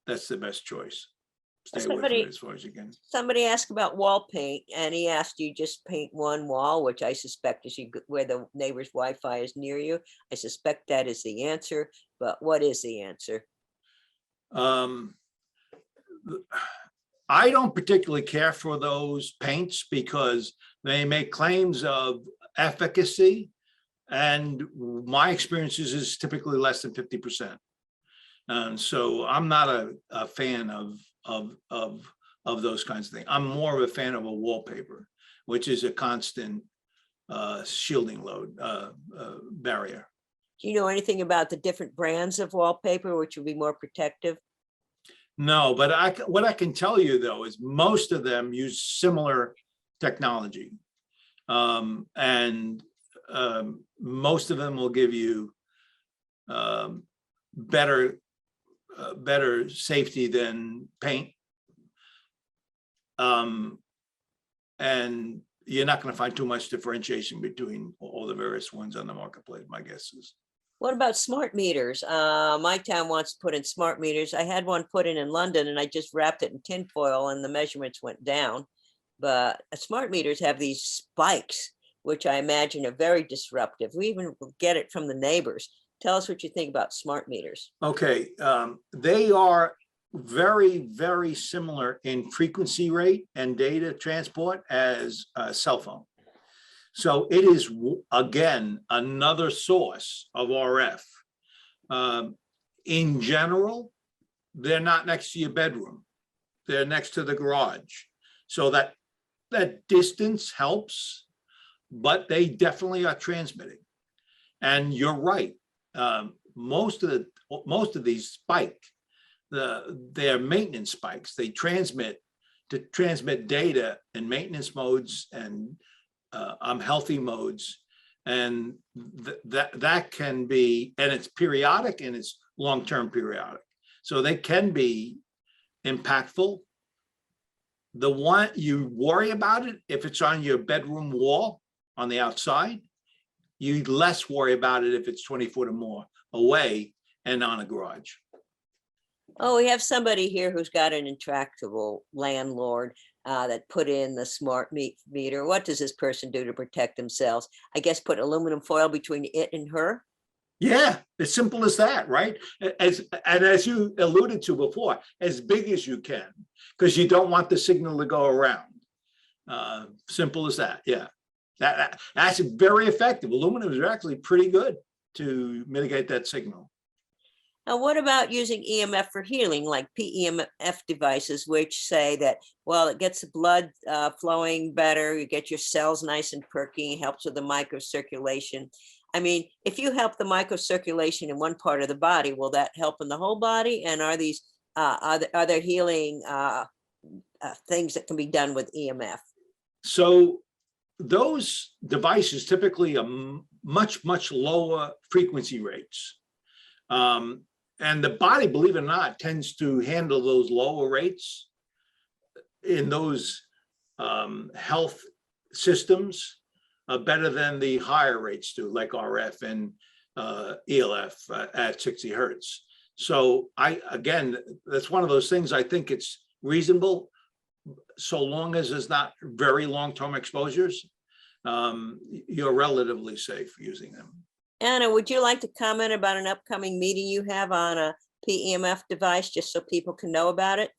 that's the best choice. Stay away from it as far as you can. Somebody asked about wall paint, and he asked you just paint one wall, which I suspect is where the neighbor's Wi-Fi is near you. I suspect that is the answer, but what is the answer? I don't particularly care for those paints because they make claims of efficacy, and my experiences is typically less than 50%. And so I'm not a fan of those kinds of things. I'm more of a fan of a wallpaper, which is a constant shielding load barrier. Do you know anything about the different brands of wallpaper, which would be more protective? No, but what I can tell you though is most of them use similar technology. And most of them will give you better safety than paint. And you're not going to find too much differentiation between all the various ones on the marketplace, my guess is. What about smart meters? My town wants to put in smart meters. I had one put in London and I just wrapped it in tin foil and the measurements went down. But smart meters have these spikes, which I imagine are very disruptive. We even get it from the neighbors. Tell us what you think about smart meters. Okay, they are very, very similar in frequency rate and data transport as a cell phone. So it is, again, another source of RF. In general, they're not next to your bedroom. They're next to the garage. So that distance helps, but they definitely are transmitting. And you're right. Most of these spike. They're maintenance spikes. They transmit data in maintenance modes and healthy modes, and that can be, and it's periodic and it's long-term periodic. So they can be impactful. The one you worry about it if it's on your bedroom wall on the outside, you less worry about it if it's 20 foot or more away and on a garage. Oh, we have somebody here who's got an intractable landlord that put in the smart meter. What does this person do to protect themselves? I guess put aluminum foil between it and her. Yeah, as simple as that, right? As you alluded to before, as big as you can, because you don't want the signal to go around. Simple as that. Yeah, that's very effective. Aluminum is actually pretty good to mitigate that signal. Now, what about using EMF for healing, like PEMF devices, which say that, well, it gets the blood flowing better, you get your cells nice and perky, helps with the microcirculation. I mean, if you help the microcirculation in one part of the body, will that help in the whole body? And are these are there healing things that can be done with EMF? So those devices typically are much lower frequency rates. And the body, believe it or not, tends to handle those lower rates in those health systems better than the higher rates do, like RF and ELF at 60 hertz. So again, that's one of those things. I think it's reasonable so long as it's not very long-term exposures. You're relatively safe using them. Anna, would you like to comment about an upcoming meeting you have on a PEMF device, just so people can know about it?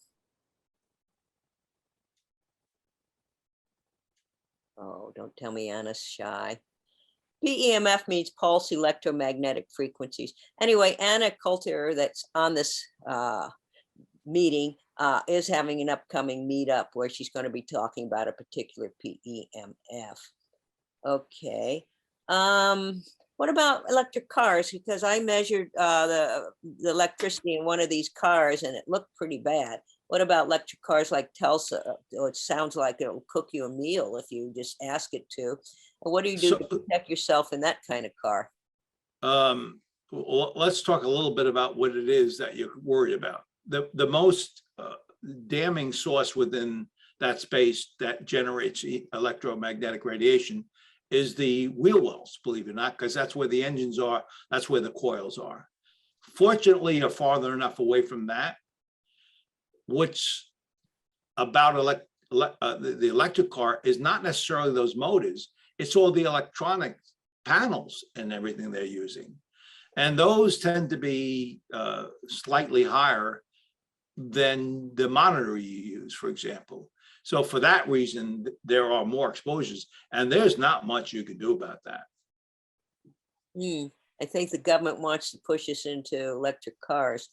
Oh, don't tell me Anna's shy. PEMF means pulse electromagnetic frequencies. Anyway, Anna Coulter, that's on this meeting, is having an upcoming meetup where she's going to be talking about a particular PEMF. Okay. What about electric cars? Because I measured the electricity in one of these cars and it looked pretty bad. What about electric cars like Telsa? It sounds like it'll cook you a meal if you just ask it to. And what do you do to protect yourself in that kind of car? Well, let's talk a little bit about what it is that you're worried about. The most damning source within that space that generates electromagnetic radiation is the wheel wells, believe it or not, because that's where the engines are, that's where the coils are. Fortunately, you're farther enough away from that. What's about the electric car is not necessarily those motors, it's all the electronic panels and everything they're using. And those tend to be slightly higher than the monitor you use, for example. So for that reason, there are more exposures, and there's not much you can do about that. I think the government wants to push us into electric cars.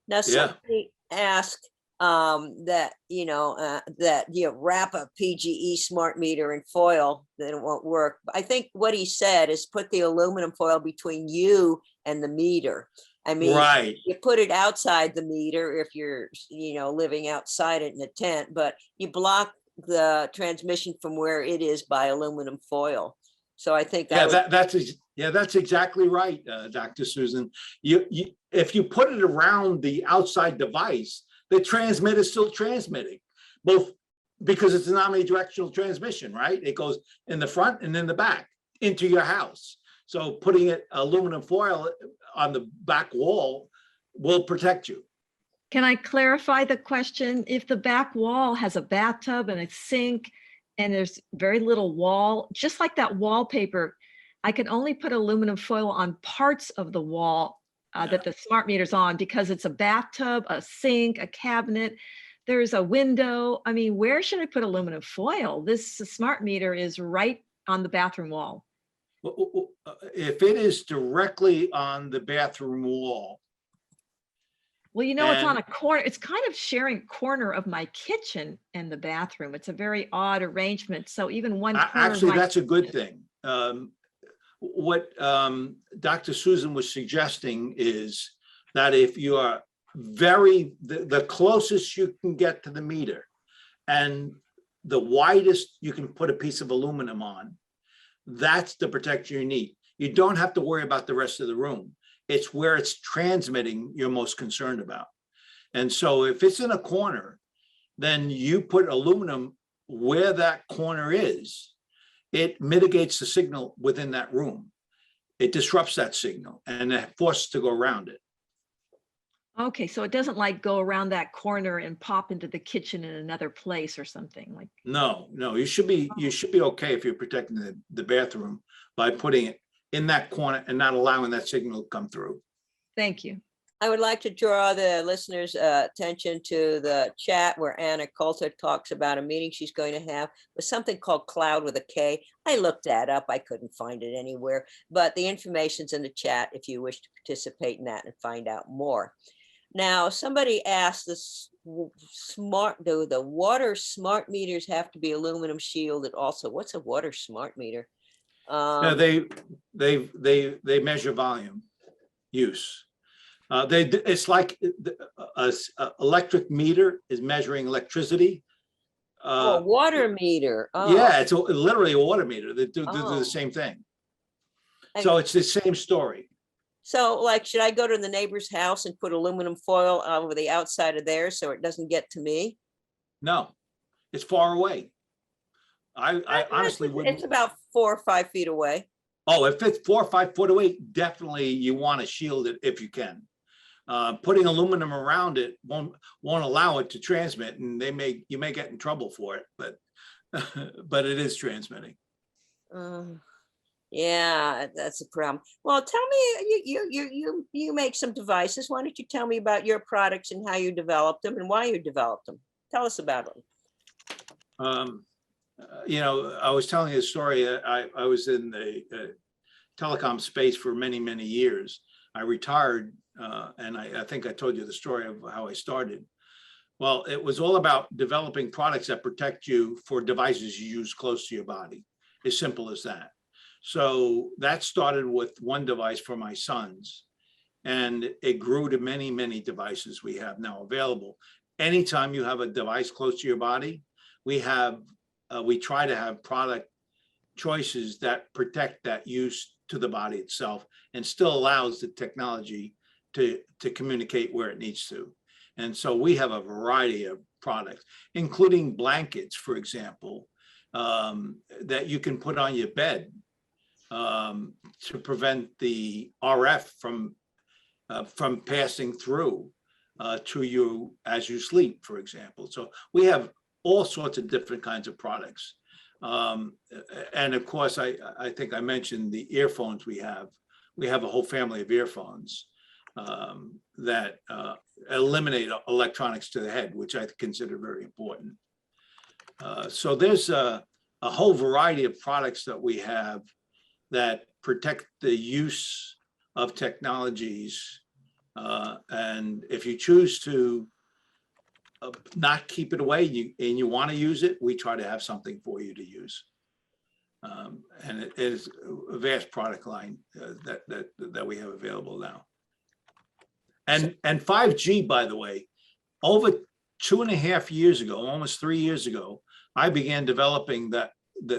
Now, somebody asked, that, that you wrap a PGE smart meter in foil, then it won't work. I think what he said is put the aluminum foil between you and the meter. I mean, Right. you put it outside the meter if you're, living outside it in a tent, but you block the transmission from where it is by aluminum foil. So I think Yeah, that that's exactly right, Dr. Susan. If you put it around the outside device, the transmitter is still transmitting, both because it's an omnidirectional transmission, right? It goes in the front and in the back into your house. So putting it aluminum foil on the back wall will protect you. Can I clarify the question? If the back wall has a bathtub and a sink and there's very little wall, just like that wallpaper, I can only put aluminum foil on parts of the wall that the smart meter's on, because it's a bathtub, a sink, a cabinet, there's a window. I mean, where should I put aluminum foil? This smart meter is right on the bathroom wall. If it is directly on the bathroom wall. Well, it's on a corner. It's kind of sharing corner of my kitchen and the bathroom. It's a very odd arrangement. So even one corner. Actually, that's a good thing. What Dr. Susan was suggesting is that if you are the closest you can get to the meter and the widest you can put a piece of aluminum on, that's the protection you need. You don't have to worry about the rest of the room. It's where it's transmitting you're most concerned about. And so if it's in a corner, then you put aluminum where that corner is. It mitigates the signal within that room. It disrupts that signal and it forces to go around it. Okay, so it doesn't like go around that corner and pop into the kitchen in another place or something like. No, you should be okay if you're protecting the bathroom by putting it in that corner and not allowing that signal to come through. Thank you. I would like to draw the listeners' attention to the chat where Anna Coulter talks about a meeting she's going to have with something called Cloud with a K. I looked that up. I couldn't find it anywhere, but the information's in the chat if you wish to participate in that and find out more. Now, somebody asked this do the water smart meters have to be aluminum shielded also? What's a water smart meter? They measure volume use. It's like a electric meter is measuring electricity. A water meter. Yeah, it's literally a water meter. They do the same thing. So it's the same story. So like, should I go to the neighbor's house and put aluminum foil over the outside of theirs so it doesn't get to me? No, it's far away. I honestly wouldn't. It's about 4 or 5 feet away. Oh, if it's 4 or 5 foot away, definitely you want to shield it if you can. Putting aluminum around it won't allow it to transmit, and you may get in trouble for it, but but it is transmitting. Yeah, that's a problem. Well, tell me, you make some devices. Why don't you tell me about your products and how you developed them and why you developed them? Tell us about them. I was telling you a story. I was in the telecom space for many, many years. I retired, and I think I told you the story of how I started. Well, it was all about developing products that protect you for devices you use close to your body. As simple as that. So that started with one device for my sons, and it grew to many, many devices we have now available. Anytime you have a device close to your body, we try to have product choices that protect that use to the body itself and still allows the technology to communicate where it needs to. And so we have a variety of products, including blankets, for example, that you can put on your bed to prevent the RF from passing through to you as you sleep, for example. So we have all sorts of different kinds of products. And of course, I think I mentioned the earphones we have. We have a whole family of earphones that eliminate electronics to the head, which I consider very important. So there's a whole variety of products that we have that protect the use of technologies. And if you choose to not keep it away, and you want to use it, we try to have something for you to use. And it is a vast product line that we have available now. And 5G, by the way, over 2.5 years ago, almost 3 years ago, I began developing the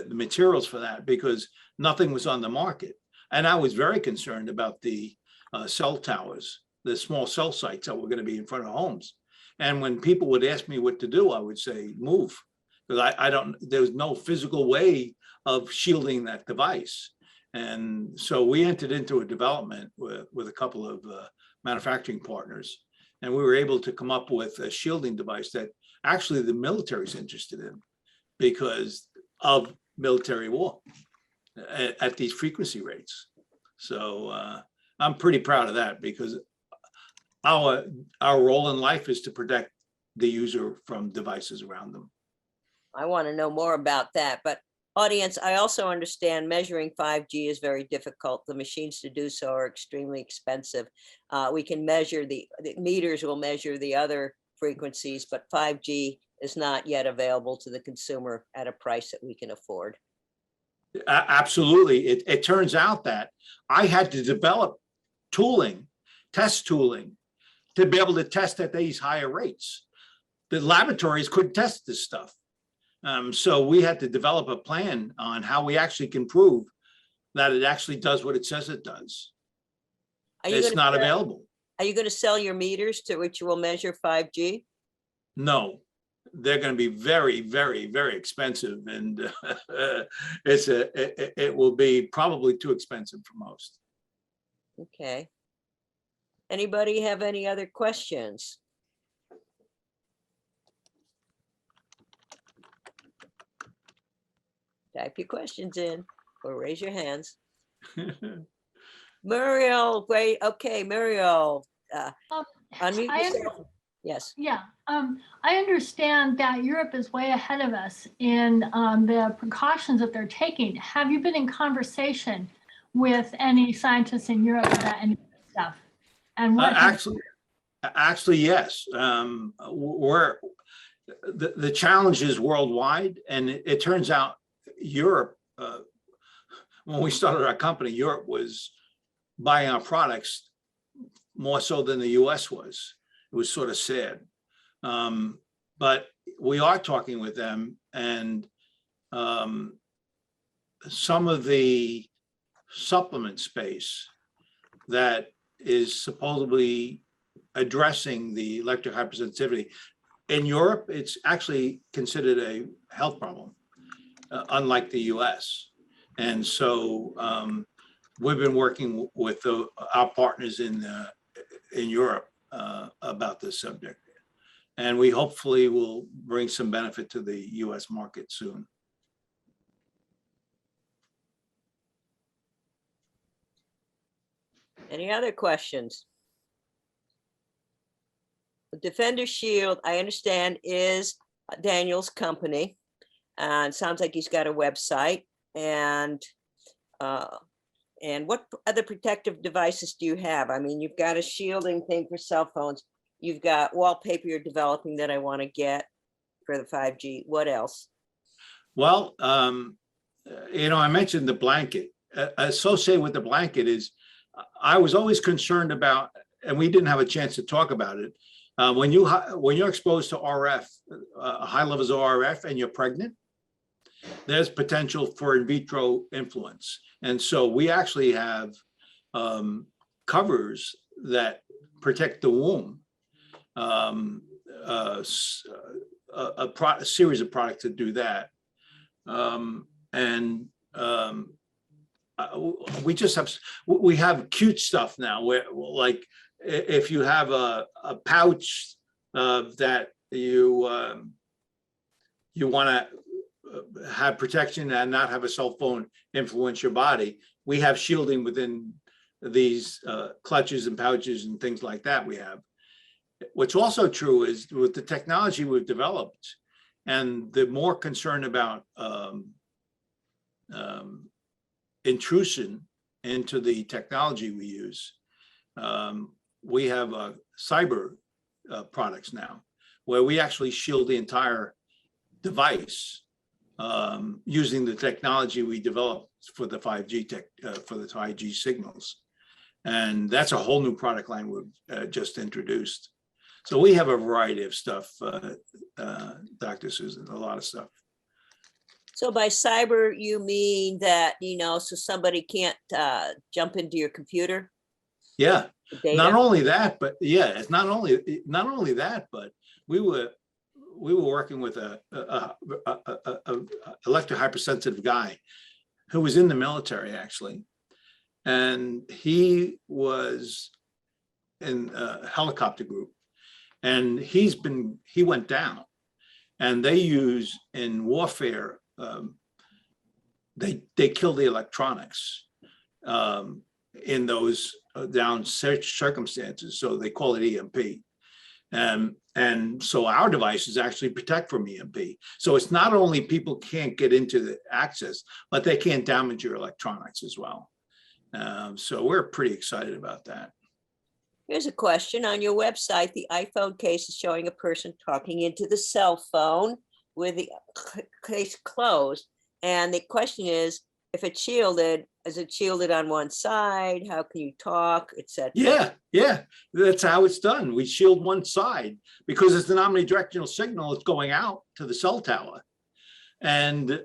materials for that because nothing was on the market. And I was very concerned about the cell towers, the small cell sites that were going to be in front of homes. And when people would ask me what to do, I would say, move. Because there was no physical way of shielding that device. And so we entered into a development with a couple of manufacturing partners. And we were able to come up with a shielding device that actually the military is interested in because of military war at these frequency rates. So I'm pretty proud of that because our role in life is to protect the user from devices around them. I want to know more about that, but audience, I also understand measuring 5G is very difficult. The machines to do so are extremely expensive. We can measure the meters will measure the other frequencies, but 5G is not yet available to the consumer at a price that we can afford. Absolutely. It turns out that I had to develop tooling, test tooling, to be able to test at these higher rates. The laboratories couldn't test this stuff. So we had to develop a plan on how we actually can prove that it actually does what it says it does. It's not available. Are you going to sell your meters to which you will measure 5G? No, they're going to be very, very, very expensive, and it will be probably too expensive for most. Okay. Anybody have any other questions? Type your questions in or raise your hands. Muriel, wait, okay, Muriel, unmute yourself. Yes. Yeah, I understand that Europe is way ahead of us in the precautions that they're taking. Have you been in conversation with any scientists in Europe about any stuff? And what actually, yes. We're the challenge is worldwide, and it turns out Europe, when we started our company, Europe was buying our products more so than the US was. It was sort of sad. But we are talking with them, and some of the supplement space that is supposedly addressing the electric hypersensitivity. In Europe, it's actually considered a health problem, unlike the US. And so we've been working with our partners in Europe about this subject. And we hopefully will bring some benefit to the US market soon. Any other questions? The DefenderShield, I understand, is Daniel's company. And sounds like he's got a website. And what other protective devices do you have? I mean, you've got a shielding thing for cell phones. You've got wallpaper you're developing that I want to get for the 5G. What else? Well, I mentioned the blanket. Associated with the blanket is, I was always concerned about, and we didn't have a chance to talk about it. When you're exposed to RF, high levels of RF, and you're pregnant, there's potential for in vitro influence. And so we actually have covers that protect the womb, a series of products that do that. We have cute stuff now where, like, if you have a pouch that you want to have protection and not have a cell phone influence your body, we have shielding within these clutches and pouches and things like that we have. What's also true is with the technology we've developed and the more concern about intrusion into the technology we use, we have cyber products now, where we actually shield the entire device using the technology we developed for the 5G for the 5G signals. And that's a whole new product line we've just introduced. So we have a variety of stuff, Dr. Susan, a lot of stuff. So by cyber, you mean that, so somebody can't jump into your computer? Yeah, Data? not only that, but yeah, it's not only that, but we were working with a electro-hypersensitive guy who was in the military actually, and he was in a helicopter group, and he went down, and they use in warfare, they kill the electronics in those down circumstances, so they call it EMP. And so our devices actually protect from EMP. So it's not only people can't get into the access, but they can't damage your electronics as well. So we're pretty excited about that. Here's a question. On your website, the iPhone case is showing a person talking into the cell phone with the case closed. And the question is, if it's shielded, is it shielded on one side? How can you talk, etc.? Yeah, that's how it's done. We shield one side because it's an omnidirectional signal. It's going out to the cell tower. And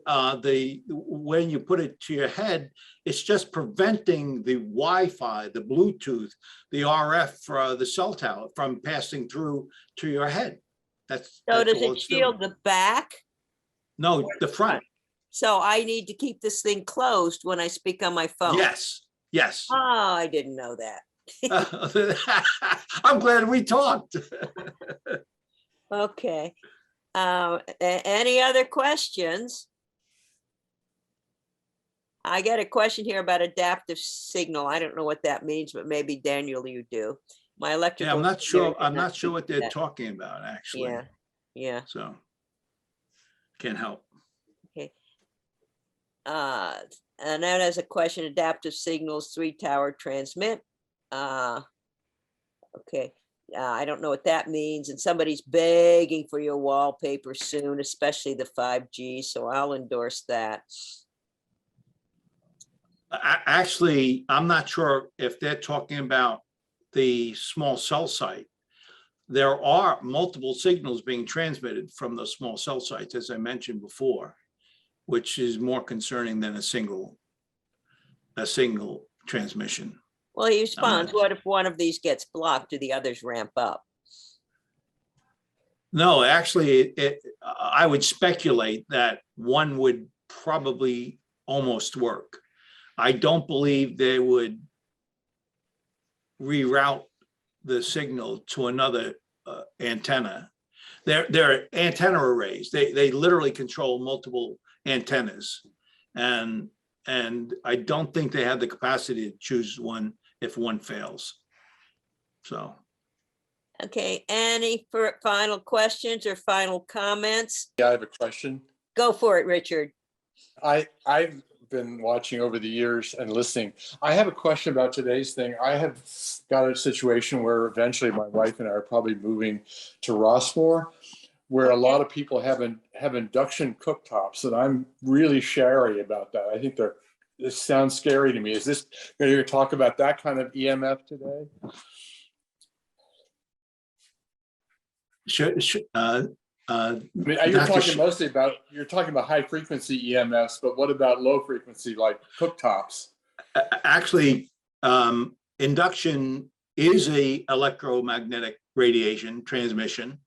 when you put it to your head, it's just preventing the Wi-Fi, the Bluetooth, the RF for the cell tower from passing through to your head. So does it shield the back? No, the front. So I need to keep this thing closed when I speak on my phone? Yes. Oh, I didn't know that. I'm glad we talked. Okay. Any other questions? I got a question here about adaptive signal. I don't know what that means, but maybe Daniel, you do. My electrical. Yeah, I'm not sure. I'm engineer not sure what they're that. talking about actually. Yeah. So can't help. Okay. And then as a question, adaptive signals, 3-tower transmit. Okay. I don't know what that means. And somebody's begging for your wallpaper soon, especially the 5G. So I'll endorse that. Actually, I'm not sure if they're talking about the small cell site. There are multiple signals being transmitted from those small cell sites, as I mentioned before, which is more concerning than a single transmission. Well, he responds, what if one of these gets blocked? Do the others ramp up? No, actually, I would speculate that one would probably almost work. I don't believe they would reroute the signal to another antenna. They're antenna arrays. They literally control multiple antennas, and I don't think they have the capacity to choose one if one fails. So. Okay, any final questions or final comments? Yeah, I have a question. Go for it, Richard. I've been watching over the years and listening. I have a question about today's thing. I have got a situation where eventually my wife and I are probably moving to Rossmore, where a lot of people have induction cooktops, and I'm really chary about that. I think this sounds scary to me. Is this going to talk about that kind of EMF today? I mean, you're talking about high frequency EMFs, but what about low frequency like cooktops? Actually, induction is a electromagnetic radiation transmission,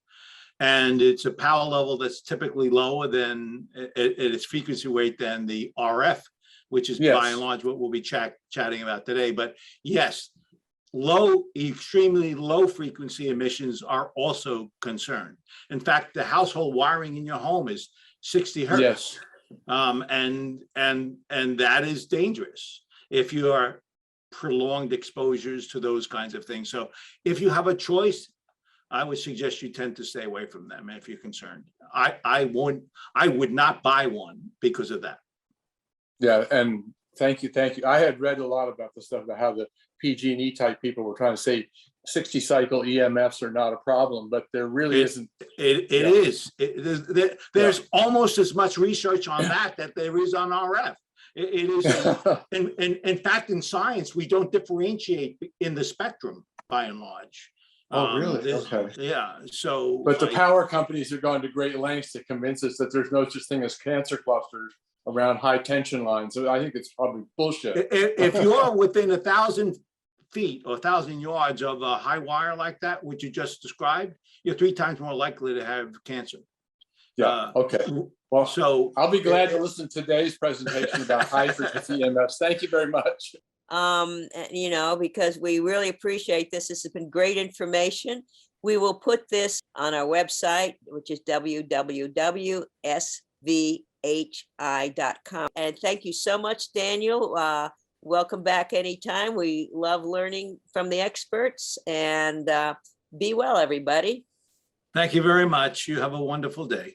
and it's a power level that's typically lower than its frequency rate than the RF, which is by and large what we'll be chatting about today. But yes, extremely low frequency emissions are also concerned. In fact, the household wiring in your home is 60 hertz. Yes. And that is dangerous if you are prolonged exposures to those kinds of things. So if you have a choice, I would suggest you tend to stay away from them if you're concerned. I would not buy one because of that. Yeah, and Thank you. I had read a lot about the stuff about how the PG&E type people were trying to say 60 cycle EMFs are not a problem, but there really isn't. It Yeah. is. There's almost as much research on that there is on RF. It is, in fact, in science, we don't differentiate in the spectrum by and large. Oh, really? Okay. Yeah. So, But the power companies are going to great lengths to convince us that there's no such thing as cancer clusters around high tension lines. So I think it's probably bullshit. if you're within 1,000 feet or 1,000 yards of a high wire like that, which you just described, you're 3 times more likely to have cancer. Yeah. Okay. Well, So I'll be glad to listen to today's presentation about high frequency EMFs. Thank you very much. You know, because we really appreciate this. This has been great information. We will put this on our website, which is www.svhi.com. And thank you so much, Daniel. Welcome back anytime. We love learning from the experts, and be well, everybody. thank you very much. You have a wonderful day.